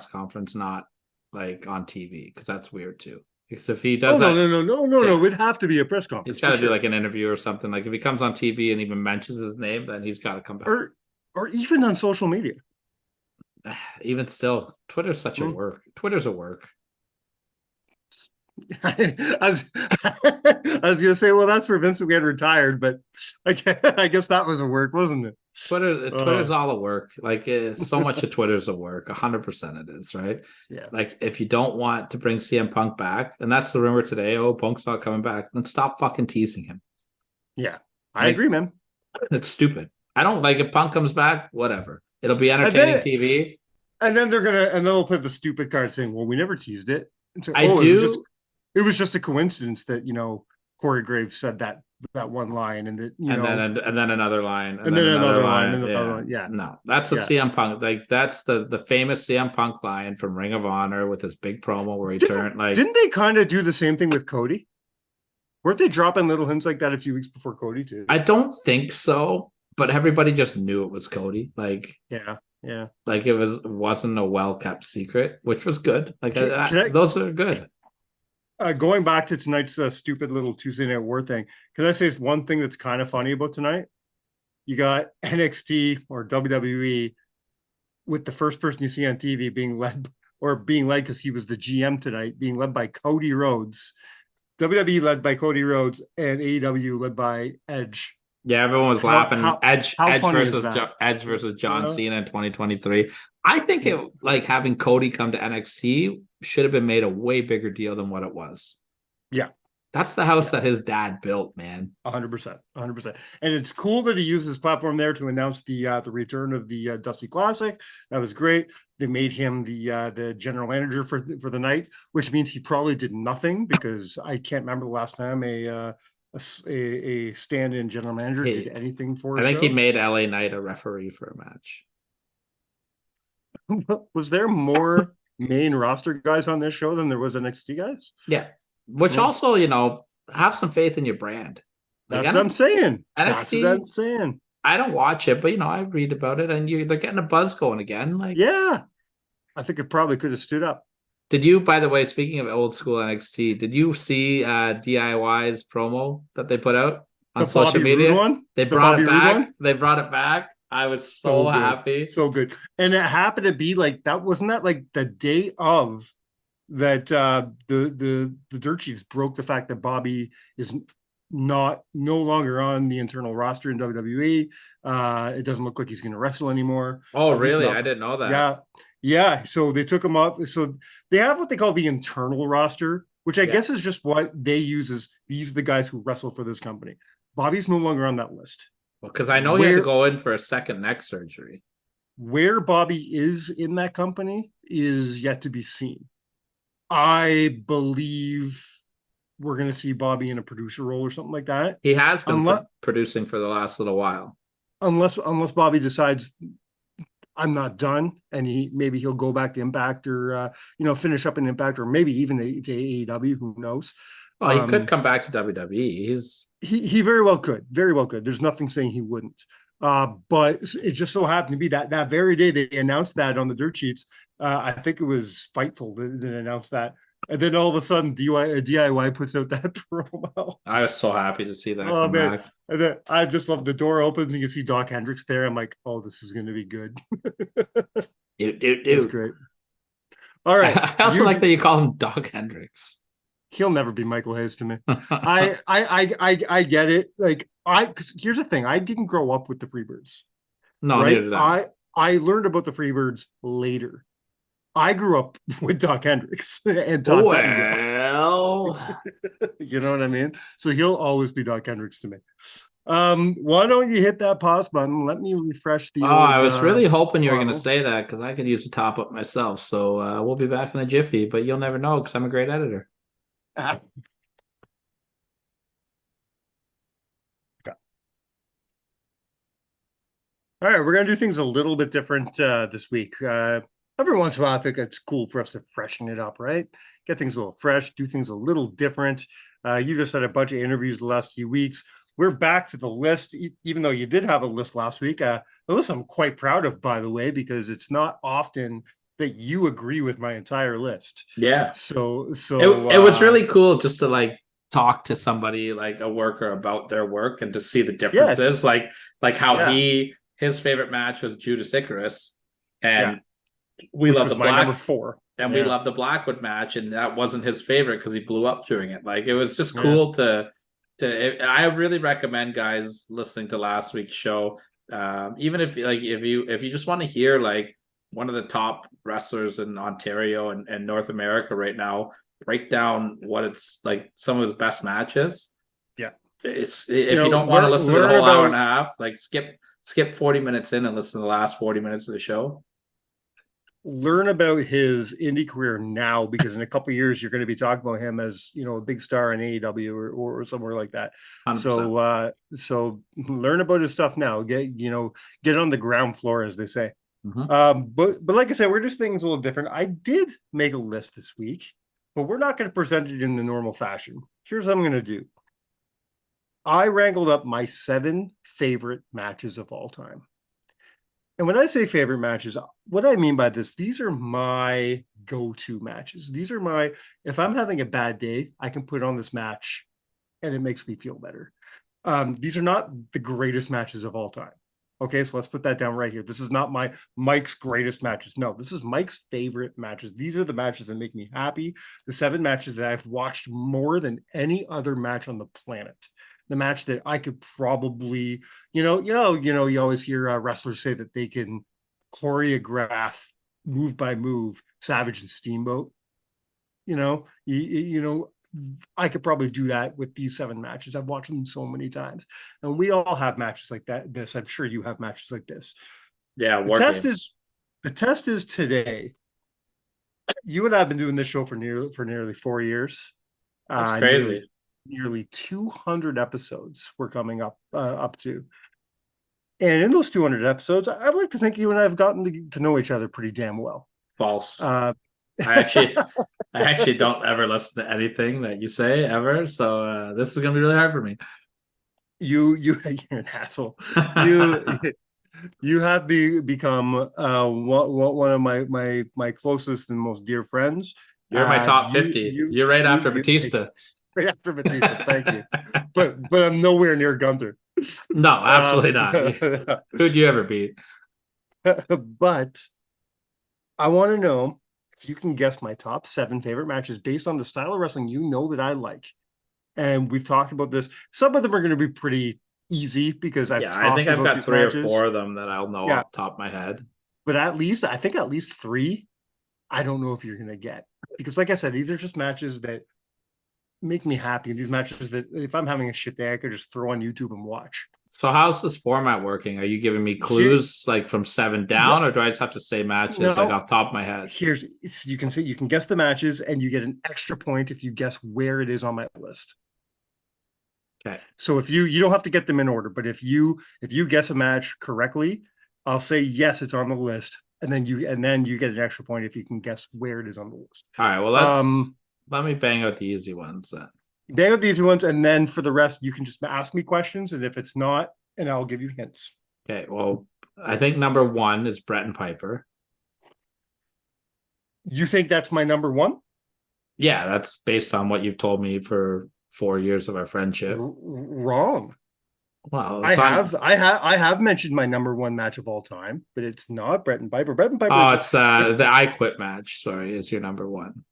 conference, not like on TV, because that's weird too. Because if he does Oh that, no! It'd have to be a press conference. he's got to for do sure. like an interview or something. Like if he comes on TV and even mentions his name, then he's got to come back. or even on social media. Even still, Twitter's such a work. Twitter's a work. I was gonna say, well, that's where Vince McMahon retired, but I guess that was a work, wasn't it? Twitter's all a work. Like so much of Twitter's a work. 100% it is, right? Yeah. Like if you don't want to bring CM Punk back, and that's the rumor today. Oh, Punk's not coming back. Then stop fucking teasing him. Yeah, I agree, man. It's stupid. I don't like if Punk comes back. Whatever. It'll be entertaining TV. And then they'll play the stupid card saying, "Well, we never teased it." So, It was just a coincidence that Corey Graves said that one line, and that and then another line, and then another line, and another line. Yeah, no, that's a CM Punk. Like that's the famous CM Punk line from Ring of Honor with his big promo where he turned like. Didn't they kind of do the same thing with Cody? Weren't they dropping little hints like that a few weeks before Cody too? I don't think so, but everybody just knew it was Cody. Like yeah, like it wasn't a well kept secret, which was good. Like those are good. Going back to tonight's stupid little Tuesday Night War thing, can I say one thing that's kind of funny about tonight? You got NXT or WWE with the first person you see on TV being led because he was the GM tonight, being led by Cody Rhodes. WWE led by Cody Rhodes and AEW led by Edge. Yeah, everyone was laughing. Edge versus John Cena in 2023. I think it like having Cody come to NXT should have been made a way bigger deal than what it was. Yeah. That's the house that his dad built, man. 100%. And it's cool that he used his platform there to announce the return of the Dusty Classic. That was great. They made him the general manager for the night, which means he probably did nothing, because I can't remember the last time a stand-in general manager did anything for. I think he made LA Knight a referee for a match. Was there more main roster guys on this show than there was NXT guys? Yeah, which also, have some faith in your brand. Like, that's what I'm saying. NXT, I don't watch it, but I read about it, and they're getting a buzz going again. Like, yeah, I think it probably could have stood up. Did you, by the way, speaking of old school NXT, did you see DIY's promo that they put out on social media? They brought it back. They brought it back. I was so happy. So good. And it happened to be like that. Wasn't that like the day of that the Dirt Sheets broke the fact that Bobby is no longer on the internal roster in WWE. It doesn't look like he's going to wrestle anymore. Oh, really? I didn't know that. Yeah. So they took him off. So they have what they call the internal roster, which I guess is just what they use as these are the guys who wrestle for this company. Bobby's no longer on that list. Well, because I know he had to go in for a second neck surgery. Where Bobby is in that company is yet to be seen. I believe we're going to see Bobby in a producer role or something like that. He has been producing for the last little while. Unless Bobby decides I'm not done, and maybe he'll go back to Impact or finish up in Impact, or maybe even to AEW. Who knows? Well, he could come back to WWE. He very well could. Very well could. There's nothing saying he wouldn't. But it just so happened to be that very day they announced that on the Dirt Sheets. I think it was Fightful that announced that. And then all of a sudden, DIY puts out that promo. I was so happy to see that. Oh, man. Back. And then I just love the door opens and you see Doc Hendricks there. I'm like, oh, this is going to be good. It's great. All right. I also like that you call him Doc Hendricks. He'll never be Michael Hayes to me. I get it. Like here's the thing. I didn't grow up with the Freebirds. No, right? neither did I. I learned about the Freebirds later. I grew up with Doc Hendricks and Todd Pettengill. Well, You know what I mean? So he'll always be Doc Hendricks to me. Why don't you hit that pause button? Let me refresh the oh, old I was really hoping you were going to model. say that because I could use a top up myself. So we'll be back in a jiffy, but you'll never know because I'm a great editor. Ah. All right, we're gonna do things a little bit different this week. Every once in a while, I think it's cool for us to freshen it up, right? Get things a little fresh, do things a little different. You just had a bunch of interviews the last few weeks. We're back to the list, even though you did have a list last week. A list I'm quite proud of, by the way, because it's not often that you agree with my entire list. Yeah. So It was really cool just to like talk to somebody like a worker about their work and to see the differences. Yes. Like how Yeah. his favorite match was Judas Icarus, and we which love was the my number black 4. and we love the Blackwood match, and that wasn't his favorite because he blew up during it. Like it was just Yeah. cool to I really recommend guys listening to last week's show. Even if you just want to hear like one of the top wrestlers in Ontario and North America right now break down what it's like some of his best matches. Yeah. If you don't want to listen to the whole hour and a half, like skip 40 minutes in and listen to the last 40 minutes of the show. Learn about his indie career now, because in a couple of years you're going to be talking about him as, you know, a big star in AEW or somewhere like that. 100%. So learn about his stuff now. Get on the ground floor, as they say. Mm-hmm. But like I said, we're just things a little different. I did make a list this week, but we're not going to present it in the normal fashion. Here's what I'm going to do. I wrangled up my 7 favorite matches of all time. And when I say favorite matches, what I mean by this, these are my go-to matches. These are my, if I'm having a bad day, I can put on this match and it makes me feel better. These are not the greatest matches of all time. Okay, so let's put that down right here. This is not Mike's greatest matches. No, this is Mike's favorite matches. These are the matches that make me happy. The 7 matches that I've watched more than any other match on the planet. The match that I could probably, you always hear wrestlers say that they can choreograph move by move Savage and Steamboat. I could probably do that with these 7 matches. I've watched them so many times, and we all have matches like that. I'm sure you have matches like this. Yeah, the test is today. You and I have been doing this show for nearly 4 years. That's crazy. Nearly 200 episodes we're coming up to. And in those 200 episodes, I'd like to think you and I have gotten to know each other pretty damn well. False. I actually don't ever listen to anything that you say ever. So this is going to be really hard for me. You're an asshole. You have become one of my closest and most dear friends. You're my top 50. You're right after Batista. Right after Batista, thank you. But I'm nowhere near Gunther. No, absolutely not. Who'd you ever beat? But I want to know if you can guess my top 7 favorite matches based on the style of wrestling you know that I like. And we've talked about this. Some of them are going to be pretty easy because I think I've got 3 or 4 of them that I'll know off the top of my head. But I think at least 3, I don't know if you're going to get. Because like I said, these are just matches that make me happy. These matches that if I'm having a shit day, I could just throw on YouTube and watch. So how's this format working? Are you giving me clues like from 7 down, or do I just have to say matches like off the top of my head? You can guess the matches, and you get an extra point if you guess where it is on my list. Okay. So if you don't have to get them in order, but if you guess a match correctly, I'll say yes, it's on the list, and then you get an extra point if you can guess where it is on the list. All right. Well, let me bang out the easy ones then. Bang out the easy ones, and then for the rest, you can just ask me questions, and if it's not, and I'll give you hints. Okay. Well, I think number 1 is Bret and Piper. You think that's my number 1? Yeah, that's based on what you've told me for 4 years of our friendship. Wrong. Well, I have mentioned my number 1 match of all time, but it's not Bret and Piper. Bret and Piper. Oh, it's the I Quit match. Sorry, is your number 1.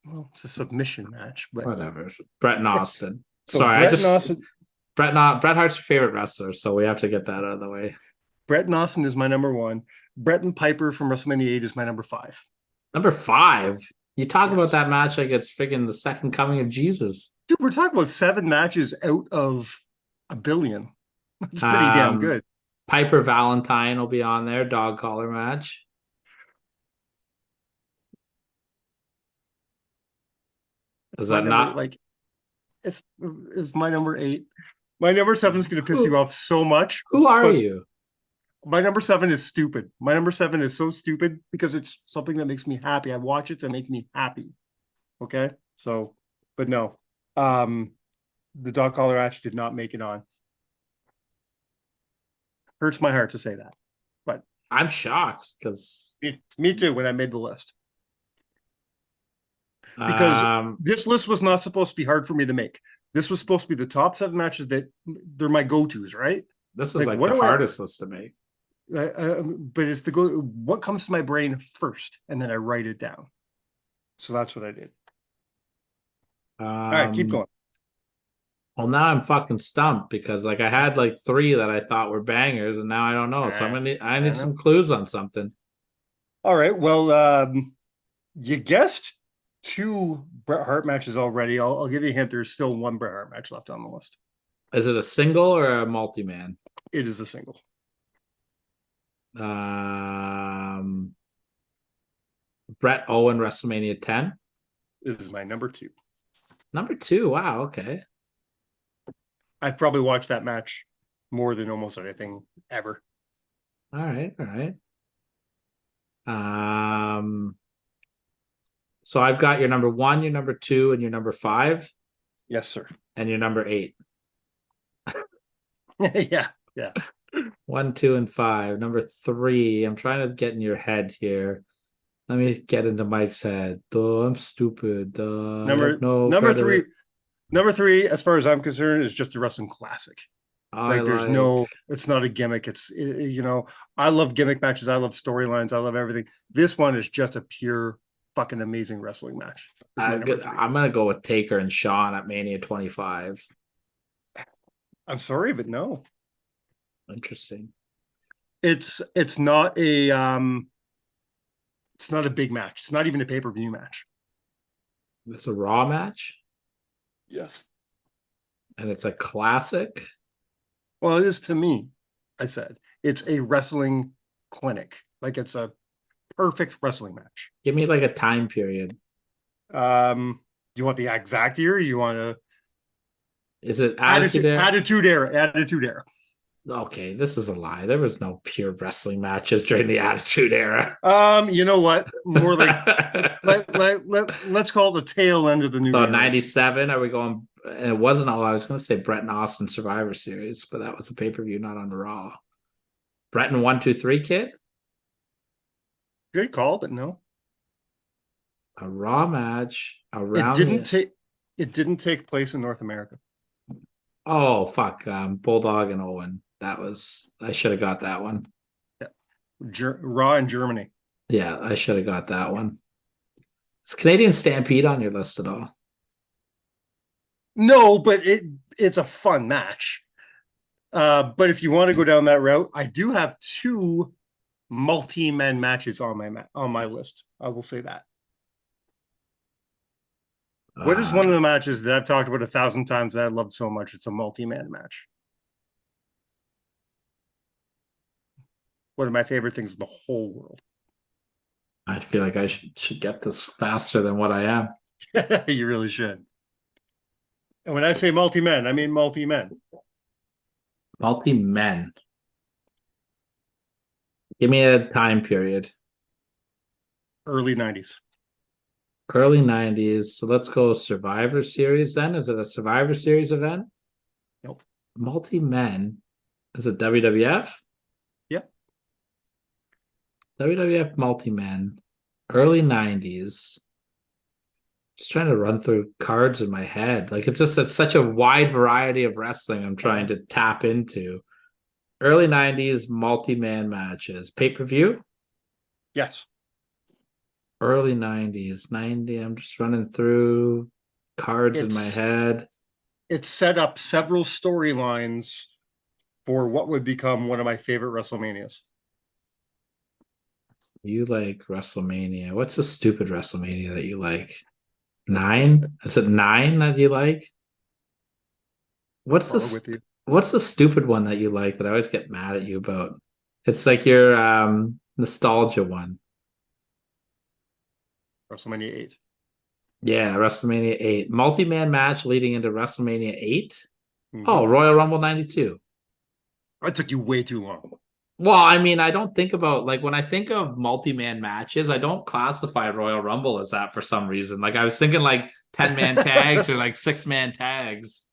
Well, it's a submission match, but whatever. Bret and Austin. So Sorry, Bret Hart's your favorite wrestler, so we have to get that out of the way. Brett and Austin is my number 1. Brett and Piper from WrestleMania 8 is my number 5. Number 5. You talk Yes. about that match like it's freaking the second coming of Jesus. Dude, we're talking about 7 matches out of a billion. That's pretty damn good. Piper Valentine will be on there. Dog collar match. Is my that number, not like it's my number 8. My number 7 is going to piss you off so much. who are but you? My number 7 is stupid. My number 7 is so stupid because it's something that makes me happy. I watch it to make me happy. Okay, so but no, the dog collar match did not make it on. Hurts my heart to say that, but I'm shocked because me too. When I made the list, because this list was not supposed to be hard for me to make. This was supposed to be the top 7 matches that they're my go-tos, right? this is like, like what the do I- hardest list to make. But it's what comes to my brain first, and then I write it down. So that's what I did. All right, keep going. Well, now I'm fucking stumped because like I had like 3 that I thought were bangers, and now I don't know. So I need some clues on something. All right. Well, you guessed 2 Bret Hart matches already. I'll give you a hint. There's still 1 Bret Hart match left on the list. Is it a single or a multi-man? It is a single. Bret Owen WrestleMania 10. It is my number 2. Number 2. Wow. Okay. I've probably watched that match more than almost anything ever. All right. All right. So I've got your number 1, your number 2, and your number 5, Yes, sir. and your number 8. Yeah. 1, 2, and 5. Number 3. I'm trying to get in your head here. Let me get into Mike's head. Duh, I'm stupid. Number 3. Number 3, as far as I'm concerned, is just a wrestling classic. It's not a gimmick. I love gimmick matches. I love storylines. I love everything. This one is just a pure fucking amazing wrestling match. I'm going to go with Taker and Shawn at Mania 25. I'm sorry, but no. Interesting. It's not a big match. It's not even a pay-per-view match. It's a Raw match? Yes. And it's a classic? Well, it is to me. I said it's a wrestling clinic. Like it's a perfect wrestling match. Give me like a time period. You want the exact year? Or you want to? Is it Attitude Era? Attitude Era. Okay, this is a lie. There was no pure wrestling matches during the Attitude Era. You know what? More like let's call it the tail end of the new. So 97. Are we going? It wasn't all. I was going to say Bret and Austin Survivor Series, but that was a pay-per-view, not on Raw. Bret and 1, 2, 3 Kid. Good call, but no. A Raw match around. It didn't take place in North America. Oh fuck! Bulldog and Owen. I should have got that one. Yeah. Raw in Germany. Yeah, I should have got that one. Is Canadian Stampede on your list at all? No, but it's a fun match. But if you want to go down that route, I do have 2 multi-men matches on my list. I will say that. What is one of the matches that I've talked about 1,000 times that I loved so much? It's a multi-man match. One of my favorite things in the whole world. I feel like I should get this faster than what I am. You really should. And when I say multi-men, I mean multi-men. Multi-men. Give me a time period. Early 90s. Early 90s. So let's go Survivor Series then. Is it a Survivor Series event? Nope. Multi-men. Is it WWF? Yep. WWF multi-men. Early 90s. Just trying to run through cards in my head. Like it's such a wide variety of wrestling I'm trying to tap into. Early 90s multi-man matches. Pay-per-view? Yes. Early 90s. 90. I'm just running through cards in my head. It set up several storylines for what would become one of my favorite WrestleManias. You like WrestleMania. What's the stupid WrestleMania that you like? 9? Is it 9 that you like? What's Follow this? with you. What's the stupid one that you like that I always get mad at you about? It's like your nostalgia one. WrestleMania 8. Yeah, WrestleMania 8. Multi-man match leading into WrestleMania 8. Mhm. Oh, Royal Rumble 92. That took you way too long. Well, I mean, I don't think about like when I think of multi-man matches, I don't classify Royal Rumble as that for some reason. Like I was thinking like 10-man tags or like 6-man tags.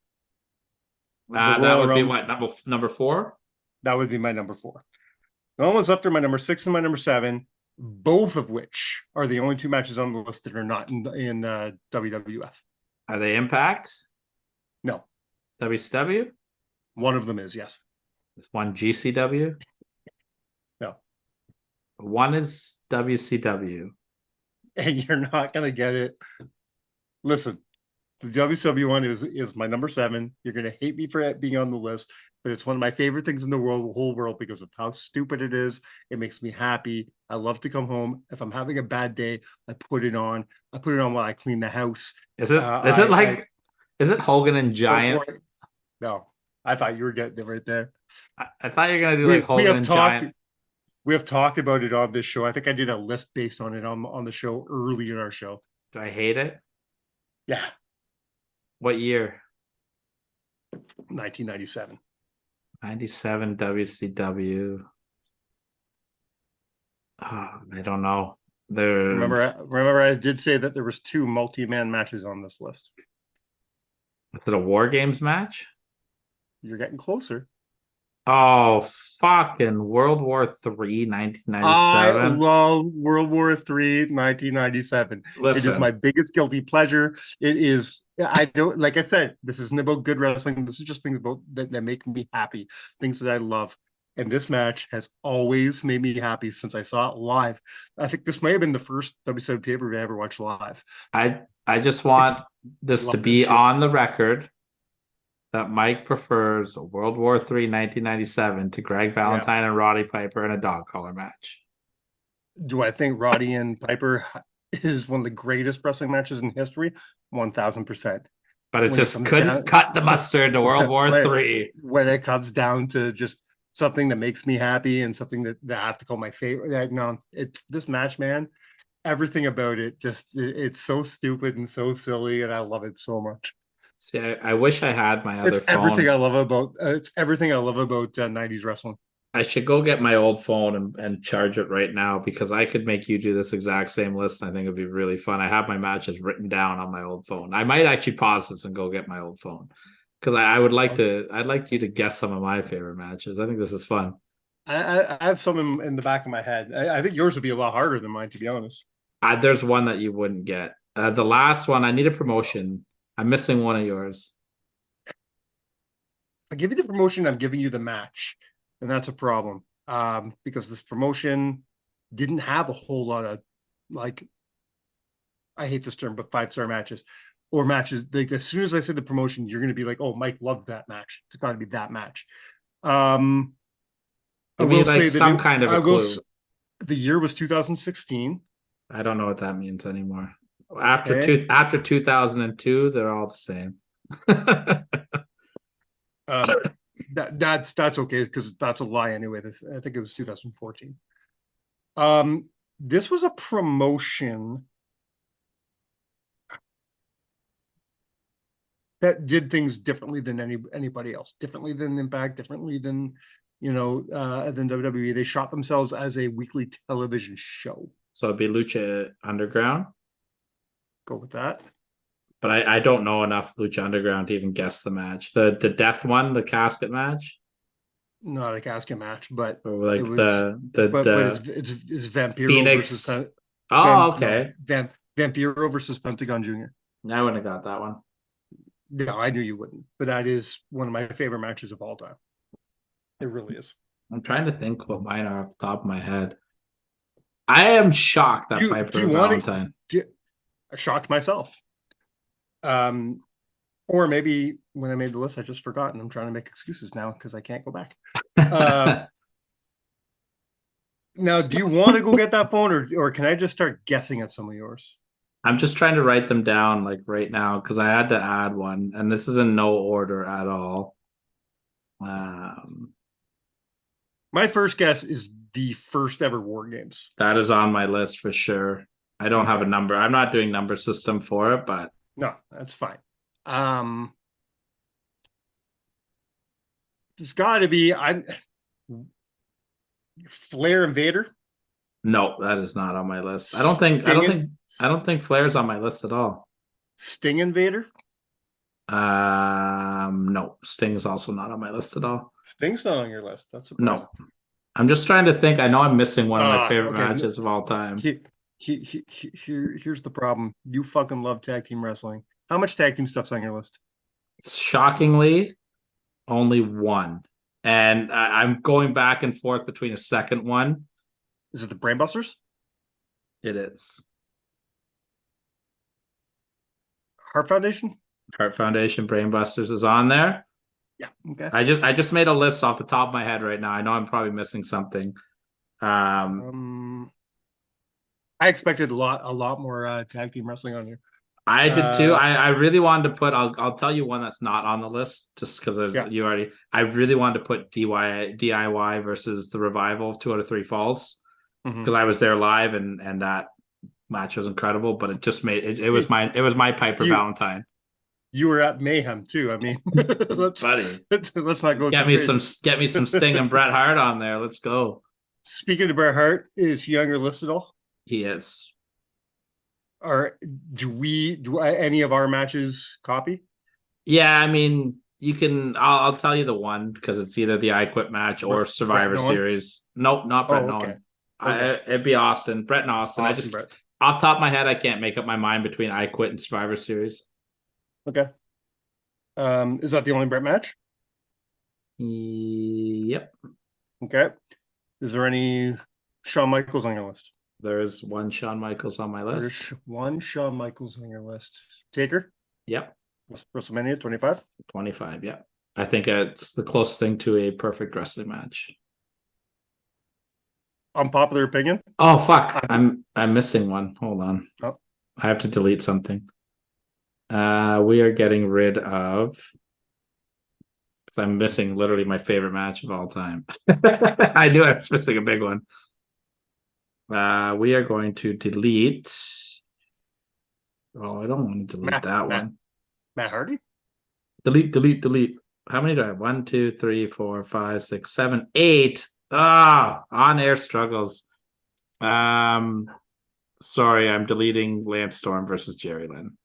The That Royal would be Rumble, what, number 4? that would be my number 4. Almost up to my number 6 and my number 7, both of which are the only 2 matches on the list that are not in WWF. Are they Impact? No, WCW? one of them is, yes. This one GCW? No. One is WCW. And you're not going to get it. Listen, the WCW one is my number 7. You're going to hate me for it being on the list, but it's one of my favorite things in the whole world because of how stupid it is. It makes me happy. I love to come home. If I'm having a bad day, I put it on. I put it on while I clean the house. Is it is it Hogan and Giant? No, I thought you were getting it right there. I thought you were gonna do like Hogan and Giant. We have talked about it on this show. I think I did a list based on it on the show early in our show. Do I hate it? Yeah. What year? 1997. 97 WCW. I don't know. Remember I did say that there was 2 multi-man matches on this list. Is it a War Games match? You're getting closer. Oh, fucking World War III, 1997. I love World War III, 1997. Listen. It is my biggest guilty pleasure. It is, I don't, like I said, this isn't about good wrestling. This is just things about that make me happy, things that I love. And this match has always made me happy since I saw it live. I think this may have been the first WCW pay-per-view I ever watched live. I just want this to be on the record that Mike prefers World War III 1997 to Greg Valentine and Roddy Piper in a dog collar match. Do I think Roddy and Piper is one of the greatest wrestling matches in history? 1000%. But it just couldn't cut the mustard to World War III. When it comes down to just something that makes me happy and something that I have to call my favorite. No, it's this match, man. Everything about it, it's so stupid and so silly, and I love it so much. See, I wish I had my other it's phone. Everything I love about 90s wrestling. I should go get my old phone and charge it right now because I could make you do this exact same list. And I think it'd be really fun. I have my matches written down on my old phone. I might actually pause this and go get my old phone because I'd like you to guess some of my favorite matches. I think this is fun. I have some in the back of my head. I think yours would be a lot harder than mine, to be honest. There's one that you wouldn't get. The last one, I need a promotion. I'm missing one of yours. I give you the promotion. I'm giving you the match, and that's a problem because this promotion didn't have a whole lot of like. I hate this term, but 5-star matches or matches. Like as soon as I say the promotion, you're going to be like, "Oh, Mike loved that match. It's got to be that match." I will say some kind of a clue. The year was 2016. I don't know what that means anymore. After 2002, they're all the same. That's okay because that's a lie anyway. I think it was 2014. This was a promotion that did things differently than anybody else, differently than Impact, differently than than WWE. They shot themselves as a weekly television show. So it'd be Lucha Underground. Go with that. But I don't know enough Lucha Underground to even guess the match. The death one, the casket match. Not a casket match, but or like it's Vampiro Phoenix. versus okay. Vampiro versus Pentagon Jr. I wouldn't have got that one. No, I knew you wouldn't. But that is one of my favorite matches of all time. It really is. I'm trying to think what mine are off the top of my head. I am shocked that Piper and Valentine. I shocked myself. Or maybe when I made the list. I just forgot, and I'm trying to make excuses now because I can't go back. Now, do you want to go get that phone, or can I just start guessing at some of yours? I'm just trying to write them down like right now because I had to add one, and this is in no order at all. My first guess is the first ever War Games. That is on my list for sure. I don't have a Okay. number. I'm not doing number system for it, but No, that's fine. There's got to be Flair and Vader. no, that is not on my list. I don't think Flair's on my list at all. Sting and Vader. No, Sting's also not on my list at all. Sting's not on your list. That's surprising. No, I'm just trying to think. I know I'm missing one of my favorite okay. matches of all time. Here's the problem. You fucking love tag team wrestling. How much tag team stuff's on your list? Shockingly, only one. And I'm going back and forth between a second one. Is it the Brainbusters? It is. Heart Foundation? Heart Foundation Brainbusters is on there. Yeah. Okay. I just made a list off the top of my head right now. I know I'm probably missing something. I expected a lot more tag team wrestling on here. I did too. I really wanted to put. I'll tell you one that's not on the list, just because you already. I really wanted to put DIY versus the Revival 2 out of 3 falls because I was there live and that match was incredible. But it just made it was my Piper Valentine. You were at Mayhem too. I mean, let's not go. Get me some Sting and Bret Hart on there. Let's go. Speaking of Bret Hart, is he on your list at all? He is. Or do any of our matches copy? Yeah, I mean, you can. I'll tell you the one because it's either the I Quit match or Survivor Series. Nope, not Bret Nolan. Okay. It'd be Austin, Bret and Austin. Off the top of my head, I can't make up my mind between I Quit and Survivor Series. Okay. Is that the only Bret match? Yep. Okay. Is there any Shawn Michaels on your list? There's one Shawn Michaels on my list. There's one Shawn Michaels on your list. Taker? Yep. WrestleMania 25? 25, yeah. I think it's the closest thing to a perfect wrestling match. Unpopular opinion? Oh fuck. I'm missing one. Hold on. Oh. I have to delete something. We are getting rid of because I'm missing literally my favorite match of all time. I knew I was missing a big one. We are going to delete. Oh, I don't want to delete that one. Matt Hardy? Delete. How many do I have? 1, 2, 3, 4, 5, 6, 7, 8. On-air struggles. Sorry, I'm deleting Lance Storm versus Jerry Lynn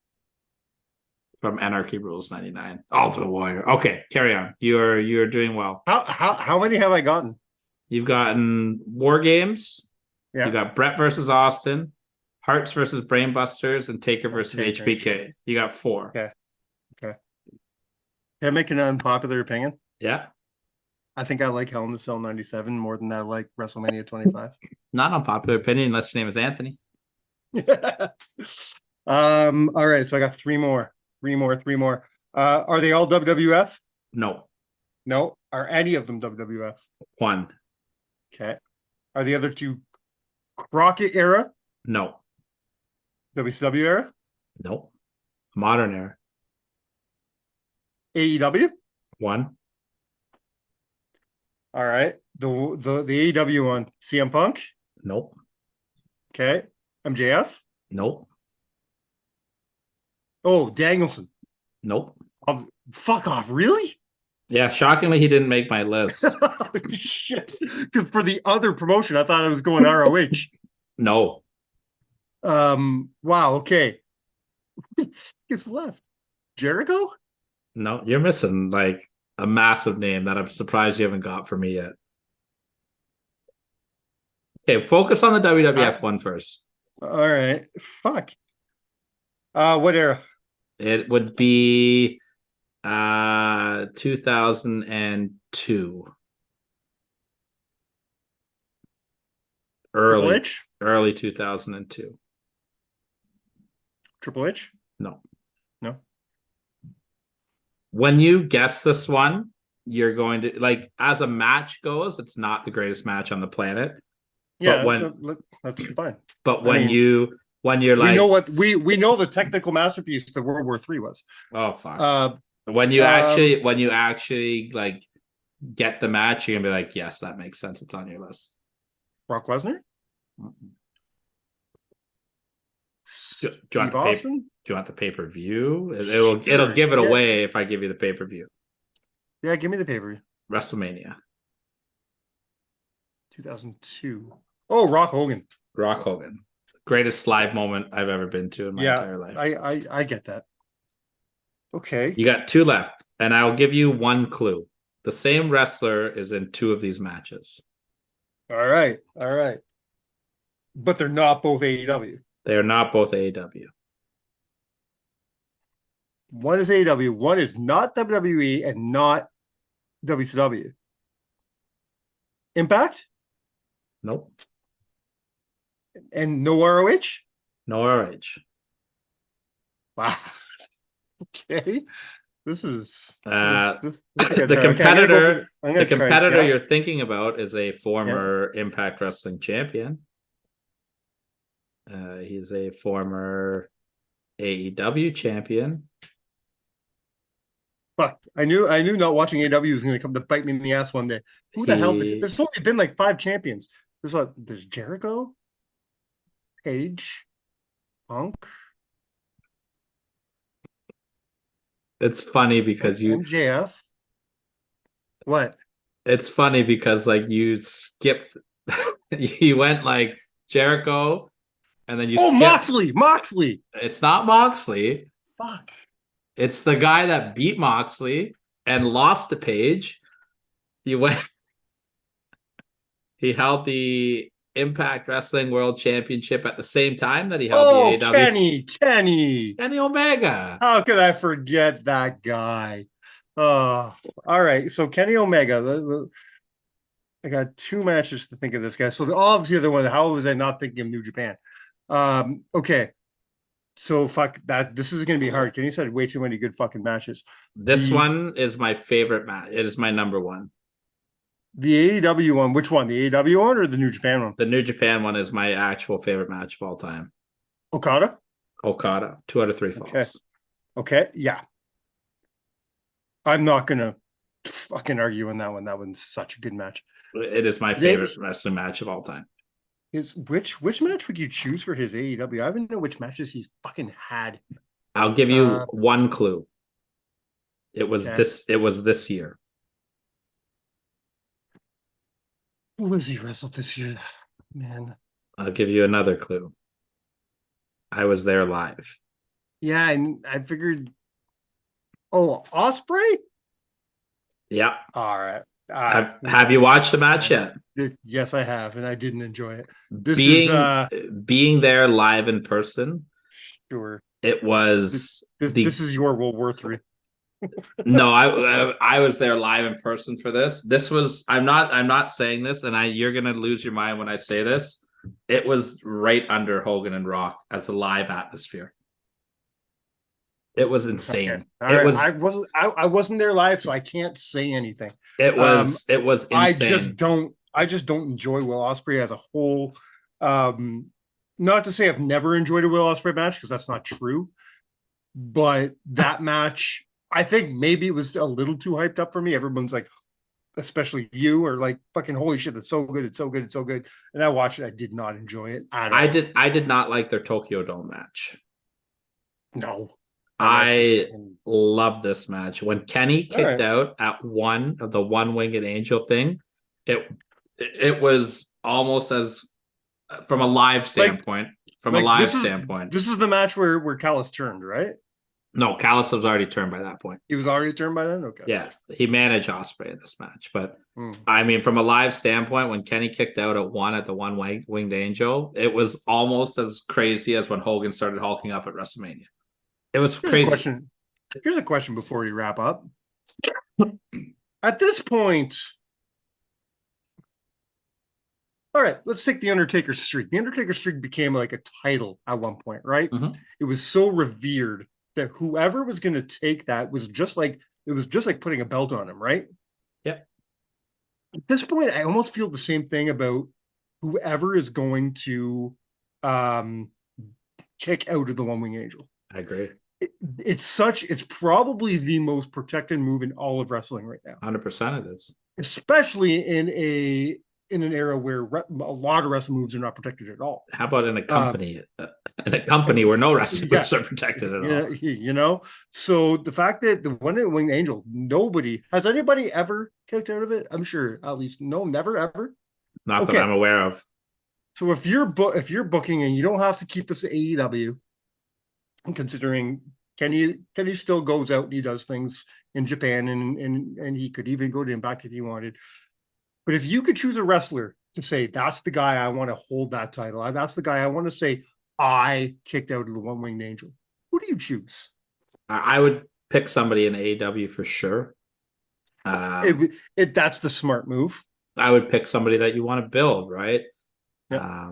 from Anarchy Rules 99. Ultimate Warrior. Okay, carry on. You're doing well. How many have I gotten? You've gotten War Games. Yeah. You got Bret versus Austin, Hearts versus Brainbusters, and Taker versus HBK. You got 4. Okay. Can I make an unpopular opinion? Yeah. I think I like Hell in the Cell 97 more than I like WrestleMania 25. Not unpopular opinion unless your name is Anthony. All right, so I got 3 more. Are they all WWF? No. Are any of them WWF? 1. Okay. Are the other 2 Crockett era? No. WCW era? No. Modern era. AEW? 1. All right. The AEW one. CM Punk? Nope. Okay. MJF? Nope. Oh, Danielson? Nope. Fuck off. Really? Yeah, shockingly, he didn't make my list. Shit. For the other promotion, I thought I was going ROH. No. Wow. Okay. Who's left? Jericho? No, you're missing like a massive name that I'm surprised you haven't got for me yet. Okay, focus on the WWF one first. All right. Fuck. What era? It would be 2002. Early 2002. Triple H? No. When you guess this one, you're going to like as a match goes, it's not the greatest match on the planet. Yeah, when that's fine. but I mean, when you're we like, know what we know the technical masterpiece that World War III was. oh fuck. Uh, When you actually like get the match, you're gonna be like, yes, that makes sense. It's on your list. Brock Lesnar, Do you want Steve the Austin. Do you want the pay-per-view? It'll Sure. give it Yeah. away if I give you the pay-per-view. Yeah, give me the paper. WrestleMania. 2002. Oh, Rock Hogan. Rock Hogan. Greatest live moment I've ever been to in my entire life. I get that. Okay. You got two left, and I'll give you one clue. The same wrestler is in two of these matches. All right. But they're not both AEW. They are not both AEW. One is AEW, one is not WWE and not WCW. Impact Nope. and no ROH? No RH. Wow. Okay. This is The competitor the competitor you're thinking about is a former Impact Wrestling champion. He's a former AEW champion. Fuck. I knew not watching AEW was going to come to bite me in the ass one day. Who the hell did there's only been like 5 champions. There's Jericho, Page, Punk. It's funny because MJF. What? It's funny because like you skipped you went like Jericho and then you skipped. Moxley. It's not Moxley. Fuck. It's the guy that beat Moxley and lost to Page. He held the Impact Wrestling World Championship at the same time that he held the AEW. Kenny Omega. How could I forget that guy? Oh, all right. So Kenny Omega. I got 2 matches to think of this guy. So obviously the other one, how was I not thinking of New Japan? Okay. So fuck that. This is going to be hard. Kenny said way too many good fucking matches. This one is my favorite match. It is my number one. The AEW one, which one? The AEW one or the New Japan one? The New Japan one is my actual favorite match of all time. Okada, 2 out of 3 falls. Okay, yeah. I'm not gonna fucking argue on that one. That one's such a good match. It is my favorite wrestling match of all time. Which match would you choose for his AEW? I don't know which matches he's fucking had. I'll give you one clue. It was this year. Who has he wrestled this year? Man. I'll give you another clue. I was there live. Yeah, and I figured. Oh, Osprey? Yeah. All right. Have you watched the match yet? Yes, I have, and I didn't enjoy it. Being there live in person. Sure. It was this is your World War III. No, I was there live in person for this. This was I'm not saying this, and you're gonna lose your mind when I say this. It was right under Hogan and Rock as a live atmosphere. It was insane. Okay. I wasn't there live, so I can't say anything. It was insane. I just don't enjoy Will Ospreay as a whole. Not to say I've never enjoyed a Will Ospreay match, because that's not true. But that match, I think maybe it was a little too hyped up for me. Everyone's like, especially you, are like, fucking holy shit, that's so good, it's so good, it's so good. And I watched it, I did not enjoy it at all. I did not like their Tokyo Dome match. No. I love this match. When Kenny kicked out at one of the one-winged angel thing, it was almost as from a live standpoint. This is the match where Callis turned, right? No, Callis was already turned by that point. He was already turned by then? Okay. Yeah, he managed Ospreay in this match. But I mean, from a live standpoint, when Kenny kicked out at the one-winged angel, it was almost as crazy as when Hogan started hulking up at WrestleMania. It was crazy. Here's a question before we wrap up. At this point, all right, let's take the Undertaker streak. The Undertaker streak became like a title at one point, right? Mm-hmm. It was so revered that whoever was going to take that was just like it was just like putting a belt on him, right? Yep. At this point, I almost feel the same thing about whoever is going to kick out of the One Wing Angel. I agree. It's probably the most protected move in all of wrestling right now, 100% it is. especially in an era where a lot of wrestling moves are not protected at all. How about in a company? In a company where no wrestlers are protected at all. You know, so the fact that the One Winged Angel, nobody has anybody ever kicked out of it. I'm sure at least never ever. Not that I'm aware of. So if you're booking and you don't have to keep this at AEW, considering Kenny still goes out and he does things in Japan and he could even go to Impact if he wanted. But if you could choose a wrestler to say that's the guy I want to hold that title, that's the guy I want to say I kicked out of the One Winged Angel, who do you choose? I would pick somebody in AEW for sure. That's the smart move. I would pick somebody that you want to build, right? Yeah.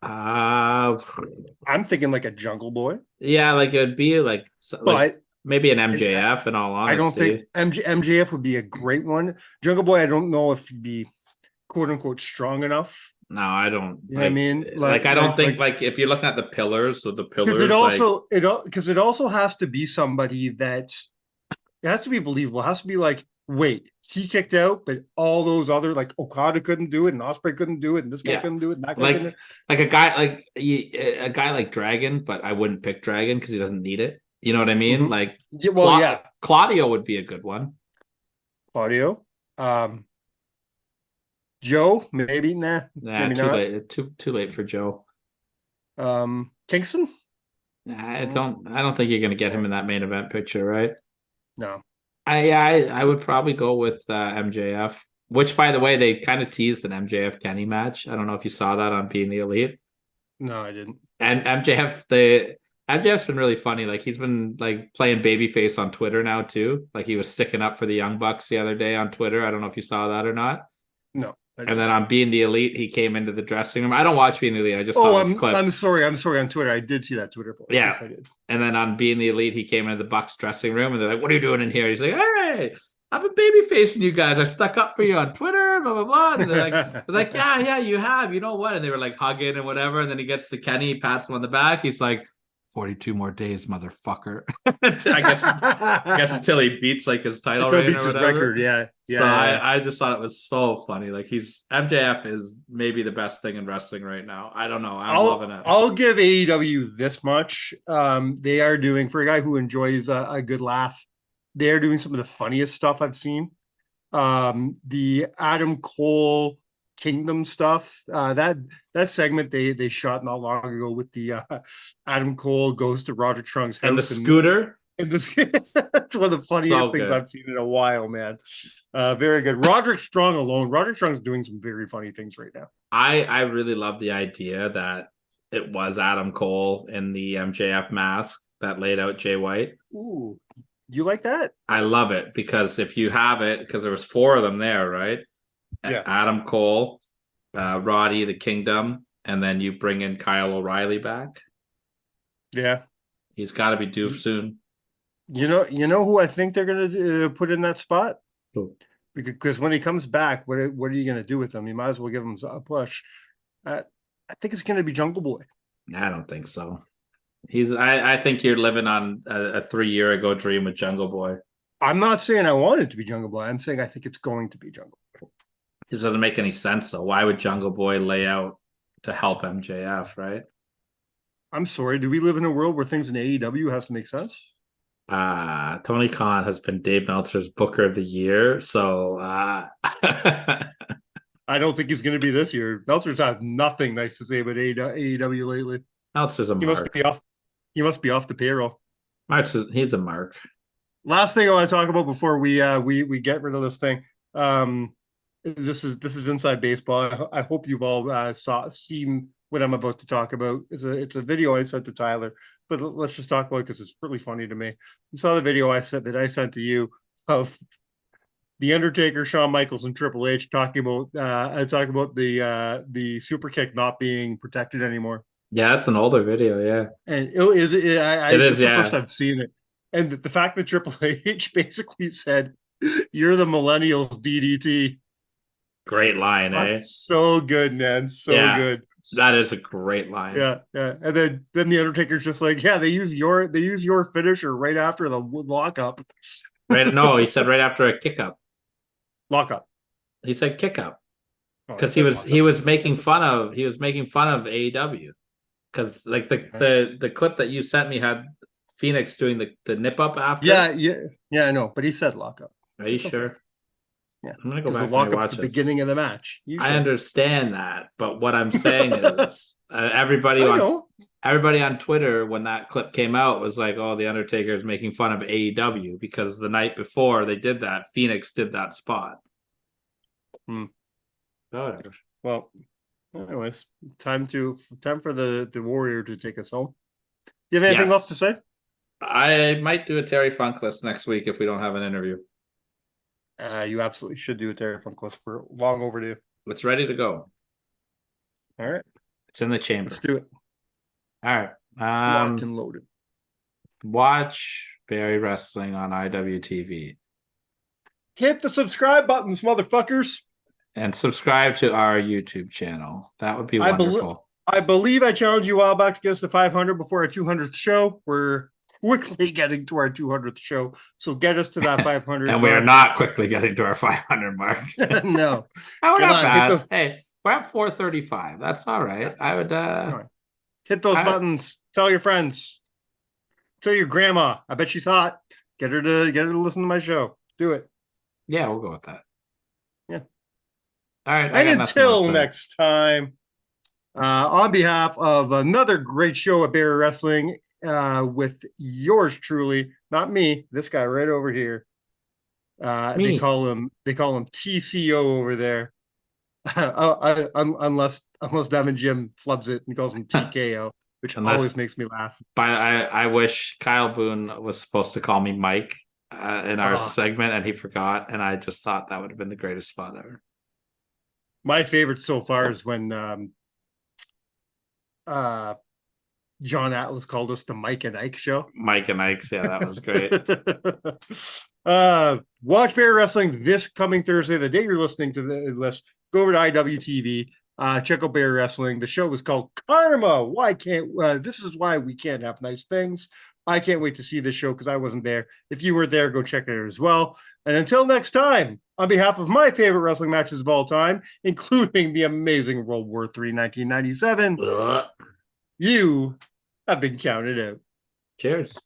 I'm thinking like a Jungle Boy. Yeah, like it would be like maybe an MJF. In all honesty, I don't think MJF would be a great one. Jungle Boy, I don't know if he'd be quote unquote strong enough. No, I don't. You know what I mean? I don't think if you're looking at the pillars, so the pillars, it also has to be somebody that it has to be believable. It has to be like, wait, he kicked out, but all those other like Okada couldn't do it, and Ospreay couldn't do it, and this guy couldn't do it, and that guy couldn't. Like a guy like Dragon, but I wouldn't pick Dragon because he doesn't need it. You know what I mean? Mm-hmm. Claudio would be a good one. Claudio, Joe, maybe maybe too not. Late. Too late for Joe. Kingston. I don't think you're going to get him in that main event picture, right? No. I would probably go with MJF, which, by the way, they kind of teased an MJF Kenny match. I don't know if you saw that on Being the Elite. No, I didn't. And MJF's been really funny. Like he's been like playing babyface on Twitter now too. Like he was sticking up for the Young Bucks the other day on Twitter. I don't know if you saw that or not. No. And then on Being the Elite, he came into the dressing room. I don't watch Being the Elite. I just saw this clip. I'm sorry. On Twitter, I did see that Twitter post. Yeah, yes, I did. And then on Being the Elite, he came into the Bucks dressing room, and they're like, "What are you doing in here?" He's like, "Hey, I've been baby facing you guys. I stuck up for you on Twitter, blah blah blah." And they're like, "Yeah, you have. You know what?" And they were like hugging and whatever. And then he gets to Kenny, pats him on the back. He's like, 42 more days, motherfucker. I guess until he beats like his title reign or whatever. Record, yeah. So I just thought it was so funny. Like MJF is maybe the best thing in wrestling right now. I don't know. I'm loving it. I'll give AEW this much. They are doing, for a guy who enjoys a good laugh, they are doing some of the funniest stuff I've seen. The Adam Cole Kingdom stuff, that segment they shot not long ago with the Adam Cole goes to Roderick Strong's house and the scooter. It's one of the funniest things I've seen in a while, man. Very good. Roderick Strong alone. Roderick Strong's doing some very funny things right now. I really love the idea that it was Adam Cole in the MJF mask that laid out Jay White. Ooh, you like that? I love it because if you have it, because there was 4 of them there, right? Yeah. Adam Cole, Roddy the Kingdom, and then you bring in Kyle O'Reilly back. Yeah, he's got to be due soon. You know who I think they're going to put in that spot? Who? Because when he comes back, what are you going to do with him? You might as well give him a push. I think it's going to be Jungle Boy. I don't think so. I think you're living on a 3-year ago dream with Jungle Boy. I'm not saying I want it to be Jungle Boy. I'm saying I think it's going to be Jungle Boy. This doesn't make any sense, though. Why would Jungle Boy lay out to help MJF, right? I'm sorry. Do we live in a world where things in AEW has to make sense? Tony Khan has been Dave Meltzer's Booker of the Year, so I don't think he's going to be this year. Meltzer's has nothing nice to say about AEW lately. Meltzer's a mark. He must be off the payroll. He's a mark. Last thing I want to talk about before we get rid of this thing. This is Inside Baseball. I hope you've all seen what I'm about to talk about. It's a video I sent to Tyler, but let's just talk about it because it's really funny to me. You saw the video I sent to you of The Undertaker, Shawn Michaels, and Triple H talking about the super kick not being protected anymore. Yeah, it's an older video. Yeah, And I it it's is. the first Yeah, I've seen it. And the fact that Triple H basically said, "You're the millennials, DDT." great line, eh? That's so good, man. So Yeah, good. that is a great line. Yeah, yeah. And then the Undertaker's just like, yeah, they use your finisher right after the lockup. Right? No, he said right after a kick up. Lockup. He said kick up Oh, because said he lockup. was making fun of AEW because like the clip that you sent me had Phoenix doing the nip up after. Yeah, I know. But he said lockup. Are you It's okay. sure? Yeah, I'm gonna go because the back and lockup's watch the this. beginning of the match. You I should. understand that, but what I'm saying is everybody I on know. everybody on Twitter when that clip came out was like, "Oh, the Undertaker is making fun of AEW because the night before they did that, Phoenix did that spot." Hmm. Oh, whatever. Well, anyways, time for the Warrior to take us home. You have anything Yes. left to say? I might do a Terry Funk list next week if we don't have an interview. You absolutely should do a Terry Funk list. We're long overdue. It's ready to go. All right, It's in the chamber. let's do it. All right. Locked and loaded. Watch Barry Wrestling on IWTV Hit the subscribe buttons, motherfuckers. and subscribe to our YouTube channel. That would be I wonderful. I believe I challenged you a while back to get us to 500 before our 200th show. We're quickly getting to our 200th show, so get us to that 500. And we are not quickly getting to our 500 mark. No, Oh, we're Come not on, bad. Hey, we're at 435. That's all right. I would hit those I- buttons. Tell your friends. Tell your grandma. I bet she's hot. Get her to listen to my show. Do it. yeah, we'll go with that. Yeah. All right. I And got nothing else until to say. next time, on behalf of another great show at Barry Wrestling, with yours truly, not me, this guy right over here. Me. They call him TCO over there. Unless Devin Jim flubs it and calls him TKO, which Unless- always makes me laugh. But I wish Kyle Boone was supposed to call me Mike in our Oh. segment, and he forgot. And I just thought that would have been the greatest spot ever. My favorite so far is when John Atlas called us the Mike and Ike show. Mike and Ike's, yeah, that was great. Watch Barry Wrestling this coming Thursday, the day you're listening to the list. Go over to IWTV. Check out Barry Wrestling. The show is called Karma. This is why we can't have nice things. I can't wait to see this show because I wasn't there. If you were there, go check it out as well. And until next time, on behalf of my favorite wrestling matches of all time, including the amazing World War III 1997, Ugh. you have been counted out. Cheers.